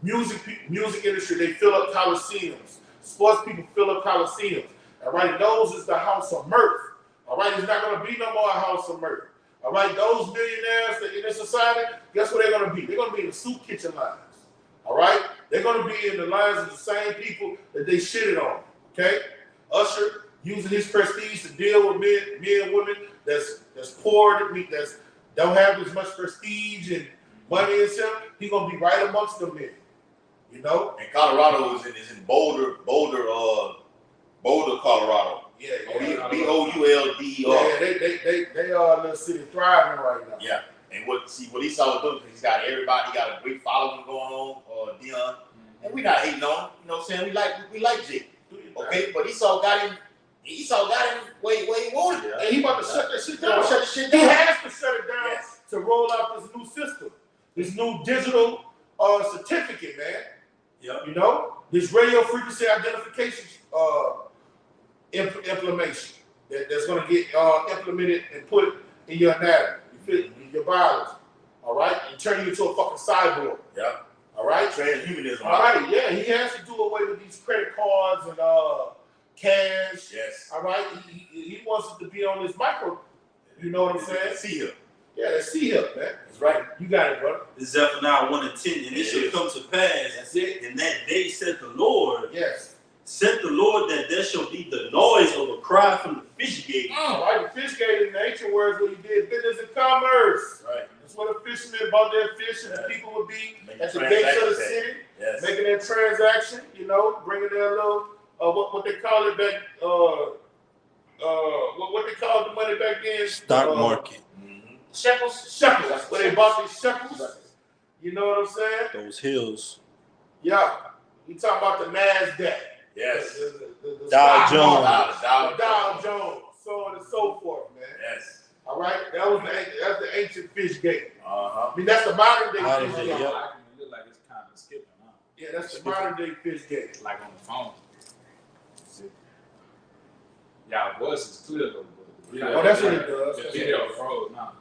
[SPEAKER 1] music industry, they fill up coliseums. Sports people fill up coliseums. All right? And those is the house of mirth. All right? It's not going to be no more a house of mirth. All right, those millionaires that in this society, guess what they're going to be? They're going to be in the soup kitchen lines. All right? They're going to be in the lines of the same people that they shitted on. Okay? Usher using his prestige to deal with men and women that's poor, that don't have as much prestige and money as him. He's going to be right amongst them men. You know?
[SPEAKER 3] And Colorado is in Boulder, Colorado.
[SPEAKER 1] Yeah, yeah.
[SPEAKER 3] Boulder.
[SPEAKER 1] Yeah, they are a little city thriving right now.
[SPEAKER 3] Yeah. And what Esau doing, because he's got everybody, he got a great following going on, Dion. And we not hating on him, you know what I'm saying? We like Jake. Okay, but Esau got him where he wanted.
[SPEAKER 1] Yeah. And he about to shut that shit down.
[SPEAKER 3] He
[SPEAKER 1] has to shut it down to roll out this new system. This new digital certificate, man.
[SPEAKER 2] Yep.
[SPEAKER 1] You know, this radio frequency identification implementation that's going to get implemented and put in your anatomy, in your biology. All right, and turn you into a fucking cyborg.
[SPEAKER 3] Yeah.
[SPEAKER 1] All right.
[SPEAKER 3] Transhumanism.
[SPEAKER 1] All right. Yeah, he has to do away with these credit cards and cash.
[SPEAKER 3] Yes.
[SPEAKER 1] All right. He wants it to be on this micro. You know what I'm saying?
[SPEAKER 3] See him.
[SPEAKER 1] Yeah, let's see him, man.
[SPEAKER 3] That's right.
[SPEAKER 1] You got it, brother.
[SPEAKER 2] Zephaniah 1:10, and it shall come to pass.
[SPEAKER 1] That's it.
[SPEAKER 2] And that day said the Lord.
[SPEAKER 1] Yes.
[SPEAKER 2] Said the Lord that there shall be the noise of a cry from the fish gate.
[SPEAKER 1] Right, the fish gate in the ancient words where you did business and commerce.
[SPEAKER 3] Right.
[SPEAKER 1] That's where the fishermen bought their fish and the people would be
[SPEAKER 3] Making
[SPEAKER 1] at the gates of the
[SPEAKER 3] transactions.
[SPEAKER 1] city,
[SPEAKER 3] Yes.
[SPEAKER 1] making their transaction, you know, bringing their little, what they call it back, what they called the money back then?
[SPEAKER 2] Stock market.
[SPEAKER 1] Shekels, where they bought these shekels. You know what I'm saying?
[SPEAKER 2] Those hills.
[SPEAKER 1] Yeah. You talking about the NASDAQ.
[SPEAKER 3] Yes.
[SPEAKER 1] The
[SPEAKER 2] Dow
[SPEAKER 1] stock
[SPEAKER 2] Jones.
[SPEAKER 1] market,
[SPEAKER 3] Dow
[SPEAKER 1] the Dow Jones, so on and so forth, man.
[SPEAKER 3] Yes.
[SPEAKER 1] All right, that's the ancient fish gate.
[SPEAKER 3] Uh-huh.
[SPEAKER 1] I mean, that's the modern day
[SPEAKER 2] Modern
[SPEAKER 1] fish
[SPEAKER 2] day,
[SPEAKER 1] gate.
[SPEAKER 2] yep.
[SPEAKER 5] It look like it's kind of skipping, huh?
[SPEAKER 1] Yeah, that's the modern day fish gate.
[SPEAKER 5] Like on the phone. See. Y'all voice is clear though. But
[SPEAKER 1] Oh, that's what it does.
[SPEAKER 5] The video froze now.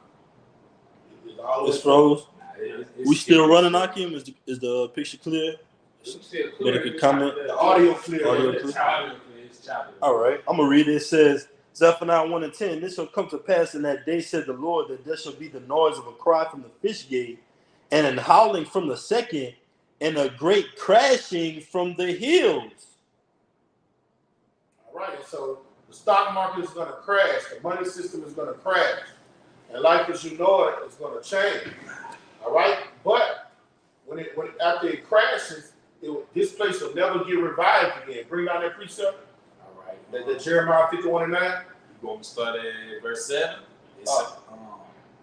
[SPEAKER 2] It's froze.
[SPEAKER 5] It's
[SPEAKER 2] We still running, Akim? Is the picture clear?
[SPEAKER 5] still
[SPEAKER 2] But it could comment.
[SPEAKER 1] The audio clear.
[SPEAKER 2] Audio
[SPEAKER 5] It's
[SPEAKER 2] clear.
[SPEAKER 5] choppy. It's choppy.
[SPEAKER 2] All right, I'm gonna read it. It says, Zephaniah 1:10, this shall come to pass in that day, said the Lord, that there shall be the noise of a cry from the fish gate, and an howling from the second, and a great crashing from the hills.
[SPEAKER 1] All right, so the stock market is going to crash. The money system is going to crash. And life as you know it is going to change. All right, but after it crashes, this place will never get revived again. Bring down that precept.
[SPEAKER 5] All right.
[SPEAKER 1] The Jeremiah 51:9.
[SPEAKER 5] You want me to start at verse 7?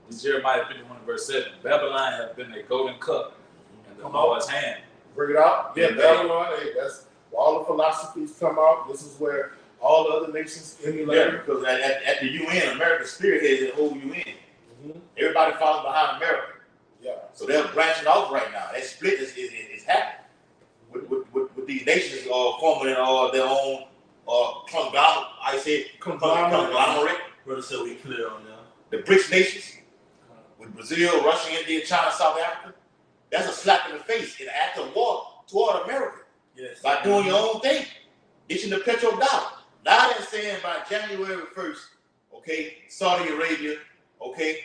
[SPEAKER 5] It's Jeremiah 51 verse 7. Babylon has been a golden cup in the Lord's hand.
[SPEAKER 1] Bring it out. Yeah,
[SPEAKER 5] Yeah.
[SPEAKER 1] Babylon. Hey, that's where all the philosophies come out. This is where all the other nations emulate.
[SPEAKER 3] Yeah, because at the UN, America spearheads the whole UN.
[SPEAKER 1] Mm-hmm.
[SPEAKER 3] Everybody follows behind America.
[SPEAKER 1] Yeah.
[SPEAKER 3] So they're branching off right now. That split is happening. With these nations forming their own conglomerate. I said conglomerate.
[SPEAKER 2] Brother said we clear on now.
[SPEAKER 3] The BRICS nations, with Brazil, Russia, India, China, South Africa. That's a slap in the face, an act of war toward America.
[SPEAKER 2] Yes.
[SPEAKER 3] By doing your own thing, ditching the petrodollar. Now they're saying by January 1st, okay, Saudi Arabia, okay,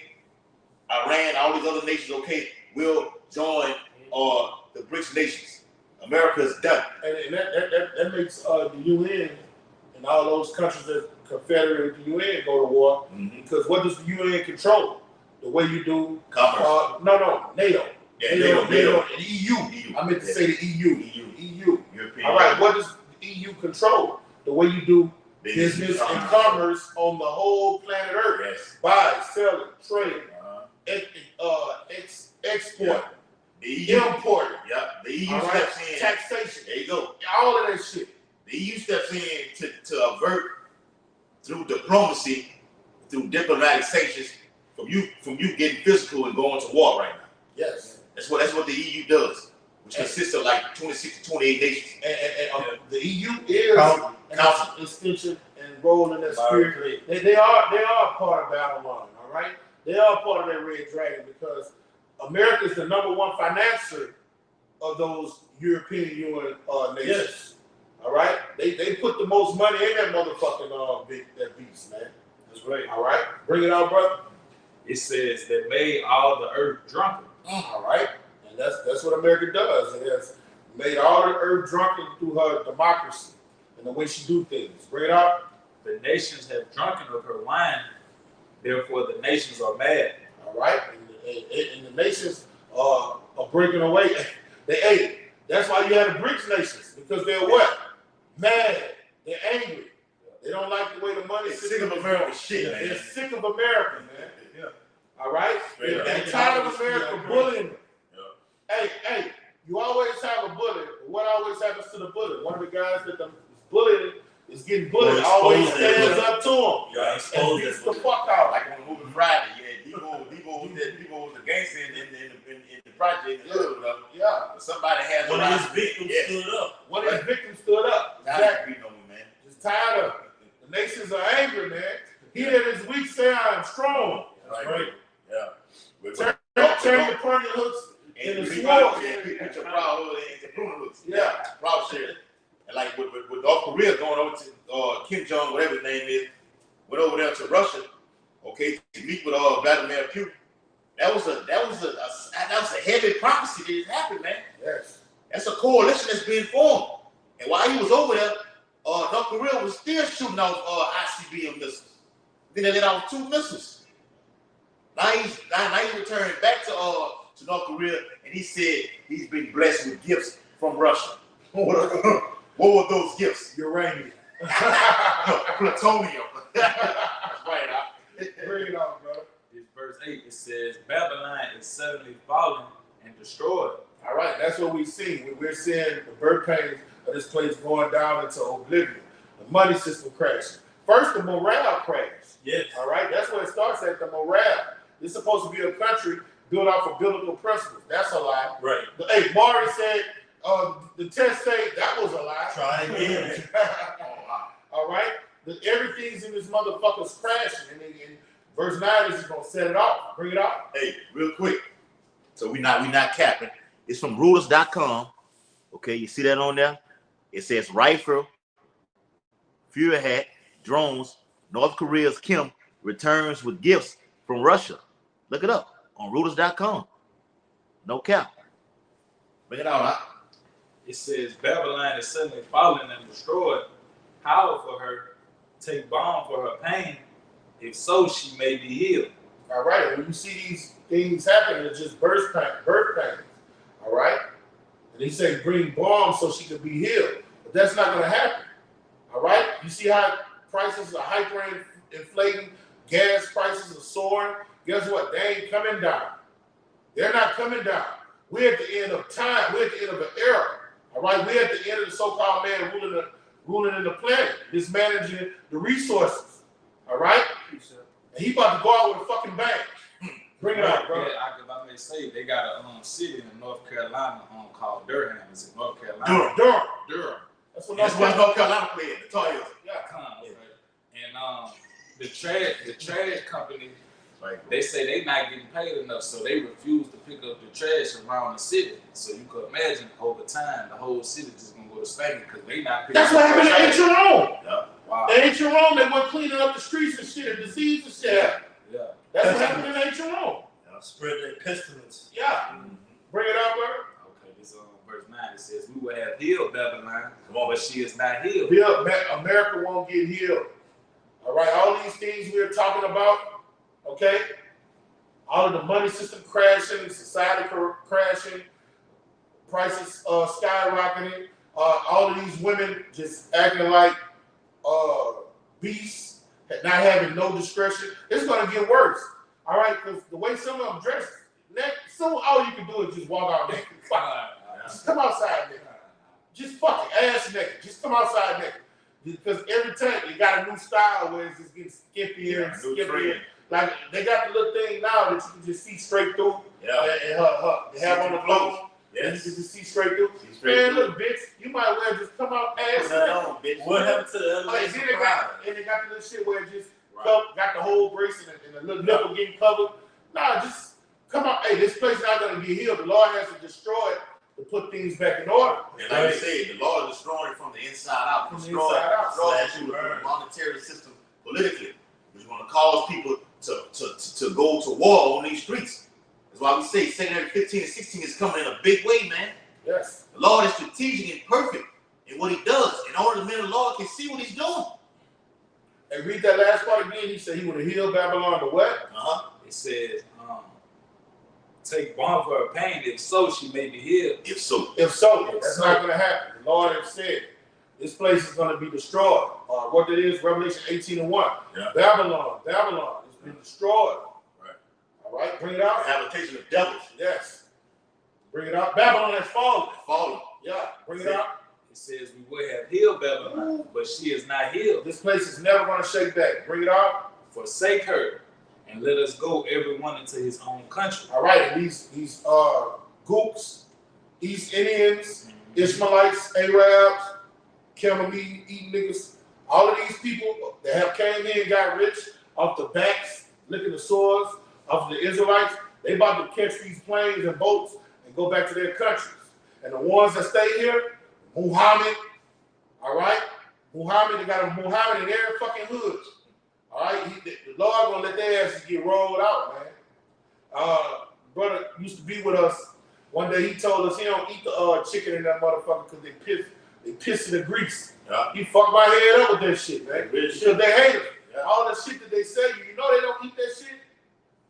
[SPEAKER 3] Iran, all these other nations, okay, will join the BRICS nations. America's done.
[SPEAKER 1] And that makes the UN and all those countries that confederate with the UN go to war.
[SPEAKER 3] Mm-hmm.
[SPEAKER 1] Because what does the UN control? The way you do
[SPEAKER 3] Commerce.
[SPEAKER 1] NATO.
[SPEAKER 3] Yeah,
[SPEAKER 1] NATO, and EU. I meant to say the EU.
[SPEAKER 3] European.
[SPEAKER 1] All right, what does the EU control? The way you do business and commerce on the whole planet Earth.
[SPEAKER 3] Yes.
[SPEAKER 1] Buy, sell, trade, export,
[SPEAKER 3] Yeah. The EU.
[SPEAKER 1] import.
[SPEAKER 3] Yeah. The EU
[SPEAKER 1] All right,
[SPEAKER 3] steps in.
[SPEAKER 1] taxation.
[SPEAKER 3] There you go.
[SPEAKER 1] All of that shit.
[SPEAKER 3] The EU steps in to avert through diplomacy, through diplomatic sanctions, from you getting physical and going to war right now.
[SPEAKER 1] Yes.
[SPEAKER 3] That's what the EU does, which consists of like 26 to 28 nations.
[SPEAKER 1] And the EU is
[SPEAKER 3] Council.
[SPEAKER 1] an extension and role in that spirit. They are part of Babylon, all right? They are part of that Red Dragon because America is the number one financier of those European UN nations.
[SPEAKER 2] Yes.
[SPEAKER 1] All right? They put the most money in that motherfucking that beast, man.
[SPEAKER 2] That's right.
[SPEAKER 1] All right? Bring it out, brother.
[SPEAKER 5] It says they made all the earth drunken.
[SPEAKER 1] All right? And that's what America does. It has made all the earth drunken through her democracy and the way she do things. Bring it out.
[SPEAKER 5] The nations have drunken of her wine, therefore the nations are mad.
[SPEAKER 1] All right? And the nations are breaking away. They That's why you had the BRICS nations, because they're what? Mad. They're angry. They don't like the way the money
[SPEAKER 3] They're sick of American shit, man.
[SPEAKER 1] They're sick of America, man.
[SPEAKER 3] Yeah.
[SPEAKER 1] All right? They're tired of America bullying them. Yeah. Hey, you always have a bully. What always happens to the bully? One of the guys that is bullying is getting bullied. Always stands up to him.
[SPEAKER 2] Yeah,
[SPEAKER 1] and beats the fuck out.
[SPEAKER 3] Like on the movie Friday, Debo was the gangster in the project in the hood, whatever.
[SPEAKER 1] Yeah.
[SPEAKER 3] But somebody has
[SPEAKER 2] one of his victims stood up.
[SPEAKER 1] One of his victims stood up.
[SPEAKER 3] Exactly. Man.
[SPEAKER 1] Just tired of it. The nations are angry, man. He that is weak say I am strong.
[SPEAKER 3] Right. Yeah.
[SPEAKER 1] Turn the pointy hooks in the sword.
[SPEAKER 3] Put your proud hood into pruning hooks.
[SPEAKER 1] Yeah.
[SPEAKER 3] Proud shit. And like with North Korea going over to Kim Jong, whatever his name is, went over there to Russia, okay, to meet with Vladimir Putin. That was a heavy prophecy that has happened, man.
[SPEAKER 1] Yes.
[SPEAKER 3] That's a coalition that's being formed. And while he was over there, North Korea was still shooting off ICBM missiles. Then they let off 2 missiles. Now he's returning back to North Korea, and he said he's been blessed with gifts from Russia. What were those gifts?
[SPEAKER 1] Uranium.
[SPEAKER 3] Plutonium. That's right.
[SPEAKER 1] Bring it on, bro.
[SPEAKER 5] It's verse 8. It says, Babylon is suddenly fallen and destroyed.
[SPEAKER 1] All right, that's what we see. We're seeing the birth pains of this place going down into oblivion. The money system crashing. First, the morale crashed.
[SPEAKER 2] Yes.
[SPEAKER 1] All right, that's where it starts at, the morale. It's supposed to be a country built off of biblical principles. That's a lie.
[SPEAKER 2] Right.
[SPEAKER 1] Hey, Marty said the test say that was a lie.
[SPEAKER 2] Try again.
[SPEAKER 1] All right, everything's in this motherfucker's crashing, and verse 9 is just gonna set it off. Bring it up.
[SPEAKER 3] Hey, real quick. So we not capping. It's from Reuters.com. Okay, you see that on there? It says rifle, Fury hat, drones. North Korea's Kim returns with gifts from Russia. Look it up on Reuters.com. No cap. Bring it out, huh?
[SPEAKER 5] It says Babylon is suddenly fallen and destroyed. Howl for her, take balm for her pain. If so, she may be healed.
[SPEAKER 1] All right, when you see these things happening, it's just birth pains. All right, and he said bring balm so she could be healed, but that's not going to happen. All right, you see how prices are hyperinflating, gas prices are soaring. Guess what? They ain't coming down. They're not coming down. We're at the end of time. We're at the end of an era. All right, we're at the end of the so-called man ruling in the planet, mismanaging the resources. All right, and he about to go out with a fucking bang. Bring it out, bro.
[SPEAKER 5] Yeah, I may say they got a city in North Carolina called Durham. Is it North Carolina?
[SPEAKER 1] Durham. That's what
[SPEAKER 3] North Carolina played. The Tar Heels.
[SPEAKER 1] Yeah.
[SPEAKER 5] And the trash company, they say they not getting paid enough, so they refuse to pick up the trash around the city. So you could imagine over time the whole city just gonna go to stinking because they not picking
[SPEAKER 1] That's
[SPEAKER 5] up
[SPEAKER 1] what happened
[SPEAKER 5] the
[SPEAKER 1] to
[SPEAKER 5] trash.
[SPEAKER 1] Jerome.
[SPEAKER 3] Yeah.
[SPEAKER 5] Wow.
[SPEAKER 1] They Jerome, they went cleaning up the streets and shit, and disease and shit.
[SPEAKER 5] Yeah.
[SPEAKER 1] That's what happened to Jerome.
[SPEAKER 2] Spread their pestilence.
[SPEAKER 1] Yeah.
[SPEAKER 5] Mm-hmm.
[SPEAKER 1] Bring it up, brother.
[SPEAKER 5] Okay, this verse 9 it says, we will have healed Babylon, but she is not healed.
[SPEAKER 1] America won't get healed. All right, all these things we're talking about, okay? All of the money system crashing, society crashing, prices skyrocketing, all of these women just acting like beasts, not having no discretion. It's going to get worse. All right, because the way some of them dress, all you can do is just walk out naked. Just come outside naked. Just fuck it, ass naked. Just come outside naked. Because every time you got a new style where it's just getting skimpier and skimpier. Like they got the little thing now that you can just see straight through. Yeah. And they have on the clothes. Yes. And you can just see straight through. Man, look, bitch, you might well just come out ass naked.
[SPEAKER 2] What happened to the other?
[SPEAKER 1] And they got the little shit where it just got the whole brace and the little nipple getting covered. Nah, just come out. Hey, this place not gonna get healed. The Lord has to destroy it to put things back in order.
[SPEAKER 3] And like I said, the Lord is destroying it from the inside out.
[SPEAKER 1] From the inside out.
[SPEAKER 3] Destroy the monetary system politically. It's going to cause people to go to war on these streets. That's why we say 2 15 and 16 is coming in a big way, man.
[SPEAKER 1] Yes.
[SPEAKER 3] The Lord is strategic and perfect in what he does. In order the men of the Lord can see what he's doing.
[SPEAKER 1] And read that last part again. He said he would have healed Babylon to what?
[SPEAKER 5] It says, take balm for her pain. If so, she may be healed.
[SPEAKER 3] If so,
[SPEAKER 1] that's not going to happen. The Lord has said this place is going to be destroyed. What it is, Revelation 18:1.
[SPEAKER 3] Yeah.
[SPEAKER 1] Babylon has been destroyed.
[SPEAKER 3] Right.
[SPEAKER 1] All right, bring it out.
[SPEAKER 3] The habitation of devils.
[SPEAKER 1] Yes. Bring it out. Babylon has fallen.
[SPEAKER 3] Fallen.
[SPEAKER 1] Yeah, bring it out.
[SPEAKER 5] It says we would have healed Babylon, but she is not healed.
[SPEAKER 1] This place is never going to shake back. Bring it out.
[SPEAKER 5] Forsake her, and let us go everyone into his own country.
[SPEAKER 1] All right, and these gooks, East Indians, Ishmaelites, Arabs, Chamomile eating niggas, all of these people that have came in and got rich off the backs, licking the swords of the Israelites, they about to catch these planes and boats and go back to their countries. And the ones that stay here, Muhammad, all right? Muhammad, they got a Muhammad in every fucking hood. All right? The Lord gonna let their asses get rolled out, man. Brother used to be with us. One day he told us he don't eat the chicken in that motherfucker because they piss in the grease.
[SPEAKER 3] Yeah.
[SPEAKER 1] He fucked my head up with that shit, man. Because they hate it.
[SPEAKER 3] Yeah.
[SPEAKER 1] All the shit that they say, you know they don't eat that shit?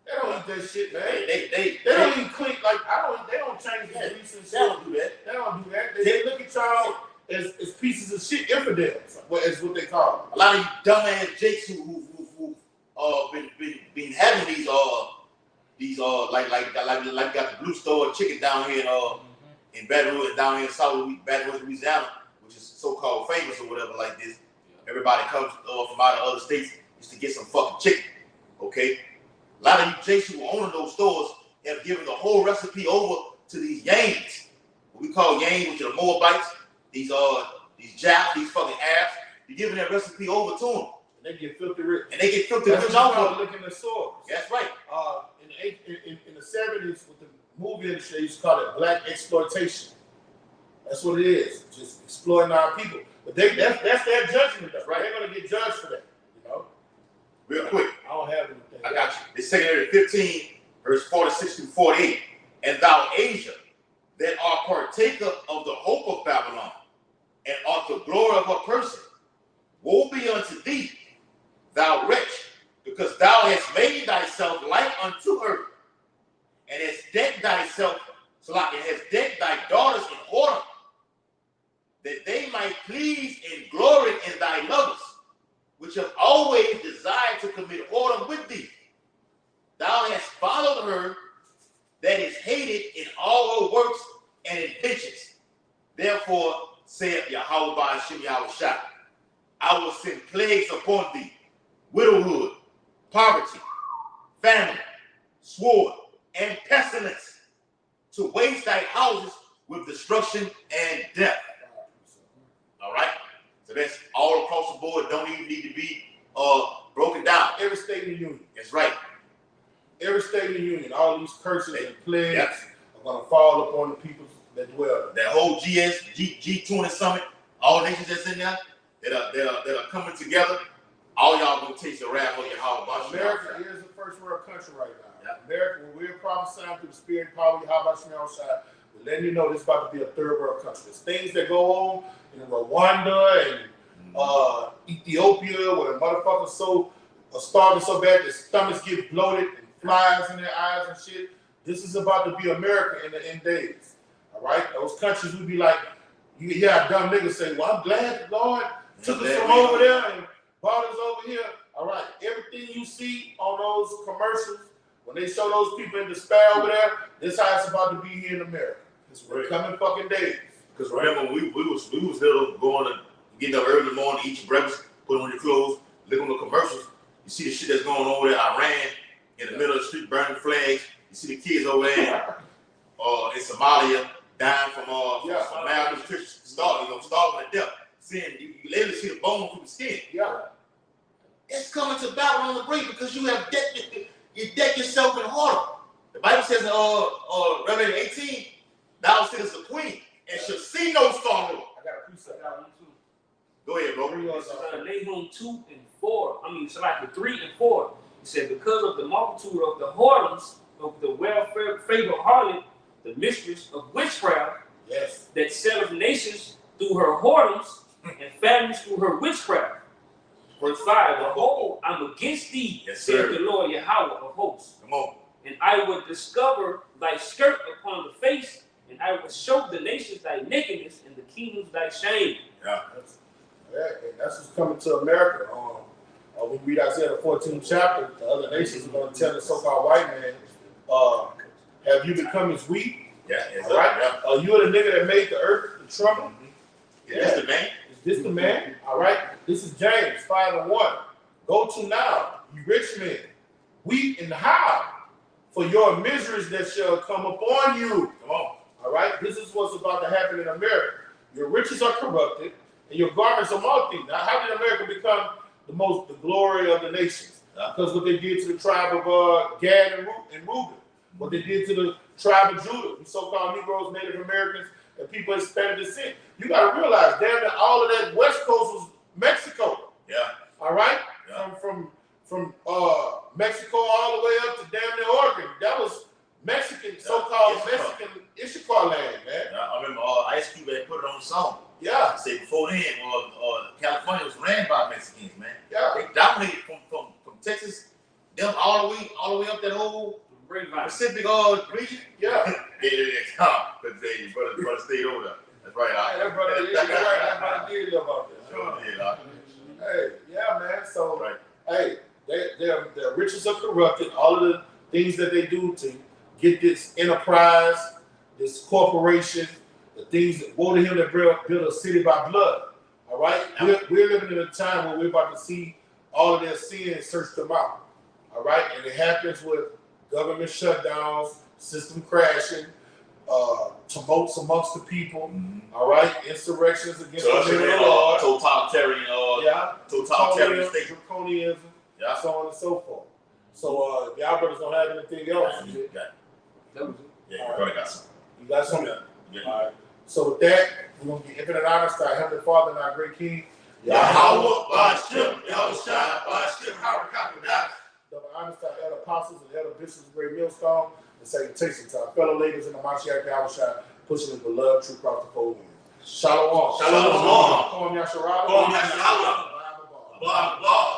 [SPEAKER 1] They don't eat that shit, man.
[SPEAKER 3] They
[SPEAKER 1] don't even clean, like, they don't change the grease and shit.
[SPEAKER 3] They don't do that.
[SPEAKER 1] They don't do that. They look at y'all as pieces of shit, infidels, is what they call them.
[SPEAKER 3] A lot of you dumbass jakes who been having these like got the Blue Store chicken down here in Baton Rouge, down here in South Baton Rouge, Louisiana, which is so-called famous or whatever like this. Everybody comes from out of other states just to get some fucking chicken. Okay, a lot of you jakes who own those stores have given the whole recipe over to these Yangs, what we call Yangs, which are the Moabites. These Japs, these fucking Arabs. You're giving that recipe over to them.
[SPEAKER 1] They get filthy rich.
[SPEAKER 3] And they get filthy rich
[SPEAKER 1] off
[SPEAKER 3] off of it.
[SPEAKER 1] Looking at swords.
[SPEAKER 3] That's right.
[SPEAKER 1] In the 70s, with the movie industry, they used to call it black exploitation. That's what it is. Just exploiting our people. But that's their judgment, though. Right? They're gonna get judged for that. You know.
[SPEAKER 3] Real quick.
[SPEAKER 1] I don't have anything.
[SPEAKER 3] I got you. It's 2 15, verse 46 through 48. And thou Asia, that art partaker of the hope of Babylon, and art the glory of her person, woe be unto thee, thou wretch, because thou hast made thyself like unto her, and hast decked thyself, and hast decked thy daughters in whoredom, that they might please and glory in thy lovers, which have always desired to commit whoredom with thee. Thou hast followed her that is hated in all her works and inventions. Therefore, saith Yahweh by Hashem Yahushua, I will send plagues upon thee, widowhood, poverty, famine, sword, and pestilence, to waste thy houses with destruction and death. All right? So that's all across the board. Don't even need to be broken down.
[SPEAKER 1] Every state in the union.
[SPEAKER 3] That's right.
[SPEAKER 1] Every state in the union, all these curses and plagues are going to fall upon the people that dwell.
[SPEAKER 3] That whole G20 summit, all nations that's in there, that are coming together, all y'all gonna taste the wrath of Yahweh.
[SPEAKER 1] America is a first world country right now. America, when we're prophesying through the spirit and power of Yahweh, we're letting you know this is about to be a third world country. There's things that go on in Rwanda and Ethiopia where the motherfuckers are starving so bad their stomachs get bloated and flies in their eyes and shit. This is about to be America in the end days. All right? Those countries would be like, you hear a dumb nigga say, well, I'm glad the Lord took us from over there and brought us over here. All right, everything you see on those commercials, when they show those people in despair over there, this is how it's about to be here in America. It's coming fucking days.
[SPEAKER 3] Because remember, we was little going and getting up early in the morning, eat your breakfast, put on your clothes, look on the commercials. You see the shit that's going on over there, Iran, in the middle of the street, burning flags. You see the kids over there in Somalia dying from malnutrition, starving to death. Seeing you literally see the bone through the skin.
[SPEAKER 1] Yeah.
[SPEAKER 3] It's coming to Babylon the Great because you have decked yourself in whoredom. The Bible says in Revelation 18, thou sittest a queen and shall see no sorrow.
[SPEAKER 1] I got a precept.
[SPEAKER 3] Go ahead, bro.
[SPEAKER 4] Nahum 2 and 4. I mean, it's like the 3 and 4. He said, because of the multitude of the whoredoms of the well-favored harlot, the mistress of witchcraft, that setteth nations through her whoredoms and families through her witchcraft. Verse 5, behold, I'm against thee, saith the Lord Yahweh of hosts.
[SPEAKER 3] Come on.
[SPEAKER 4] And I will discover thy skirt upon the face, and I will show the nations thy nakedness, and the kingdoms thy shame.
[SPEAKER 1] Yeah, and that's what's coming to America. We read Isaiah the 14th chapter. The other nations are going to tell the so-called white man, have you become his wheat?
[SPEAKER 3] Yeah,
[SPEAKER 1] all right.
[SPEAKER 3] Yeah.
[SPEAKER 1] You are the nigga that made the earth the trouble.
[SPEAKER 3] Is this the man?
[SPEAKER 1] Is this the man? All right. This is James 5:1. Go to now, you rich men, weep and howl for your miseries that shall come upon you. Come on. All right. This is what's about to happen in America. Your riches are corrupted, and your garments are moth eaten. Now, how did America become the glory of the nations? Because what they did to the tribe of Gad and Reuben, what they did to the tribe of Judah, the so-called Negroes, Native Americans, and people of Hispanic descent. You got to realize, damn near all of that West Coast was Mexico.
[SPEAKER 3] Yeah.
[SPEAKER 1] All right.
[SPEAKER 3] Yeah.
[SPEAKER 1] From Mexico all the way up to damn near Oregon. That was Mexican, so-called Mexican Ishikar land, man.
[SPEAKER 3] Yeah, I remember Ice Cube had put it on the song.
[SPEAKER 1] Yeah.
[SPEAKER 3] Say before then, California was ran by Mexicans, man.
[SPEAKER 1] Yeah.
[SPEAKER 3] They dominated from Texas, them all the way up that whole Pacific region. Yeah. But they brother stayed over there. That's right.
[SPEAKER 1] That brother did live out there.
[SPEAKER 3] Sure did,
[SPEAKER 1] Hey, yeah, man. So,
[SPEAKER 3] right.
[SPEAKER 1] Hey, their riches are corrupted. All of the things that they do to get this enterprise, this corporation, the things that woe to him that build a city by blood. All right, we're living in a time where we're about to see all of their sins search them out. All right, and it happens with government shutdowns, system crashing, tumults amongst the people. Mm-hmm. All right, insurrections against the law,
[SPEAKER 3] totalitarian state,
[SPEAKER 1] draconianism, so on and so forth. So, if y'all brothers don't have anything else,
[SPEAKER 3] yeah, brother got something.
[SPEAKER 1] You got something?
[SPEAKER 3] Yeah.
[SPEAKER 1] All right. So with that, we're gonna get infinite honors to our Heavenly Father and our great King.
[SPEAKER 3] Yahweh, Bashim, Yahushua, Bashim, Harakakadash.
[SPEAKER 1] Double honors to our elder apostles and elder bishops of Great Millstone, and salutation to our fellow ladies in the Mashiach Yahushua, pushing his beloved true cross to fold in. Shalom.
[SPEAKER 3] Shalom.
[SPEAKER 1] Kom Yasharala.
[SPEAKER 3] Kom Yasharala.
[SPEAKER 1] Blah, blah, blah.